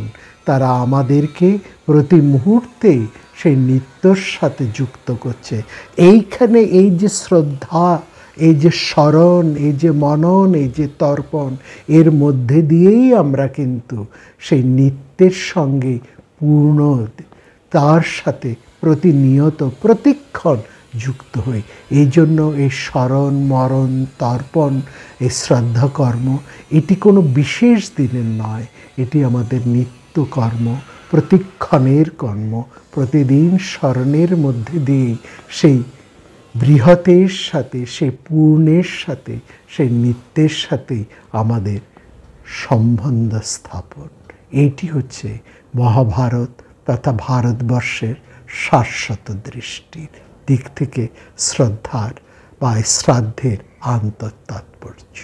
তারা আমাদেরকে প্রতি মুহূর্তে সেই নিত্যর সাথে যুক্ত করছে। এইখানে এই যে শ্রদ্ধা, এই যে স্মরণ, এই যে মনন, এই যে তর্পণ, এর মধ্যে দিয়েই আমরা কিন্তু সেই নিত্যের সঙ্গে পূর্ণ, তার সাথে প্রতিনিয়ত প্রতিক্ষণ যুক্ত হই। এই জন্য এই স্মরণ, মরণ, তর্পণ, এই শ্রদ্ধাকর্ম, এটি কোনো বিশেষ দিনের নয়, এটি আমাদের নিত্য কর্ম, প্রতিক্ষণের কর্ম। প্রতিদিন স্মরণের মধ্যে দিয়েই সেই বৃহতের সাথে, সেই পূর্ণের সাথে, সেই নিত্যের সাথে আমাদের সম্বন্ধ স্থাপন। এইটি হচ্ছে মহাভারত তথা ভারতবর্ষের শাশ্বত দৃষ্টির দিক থেকে শ্রদ্ধার বা শ্রাদ্ধের আন্তঃতাৎপর্য।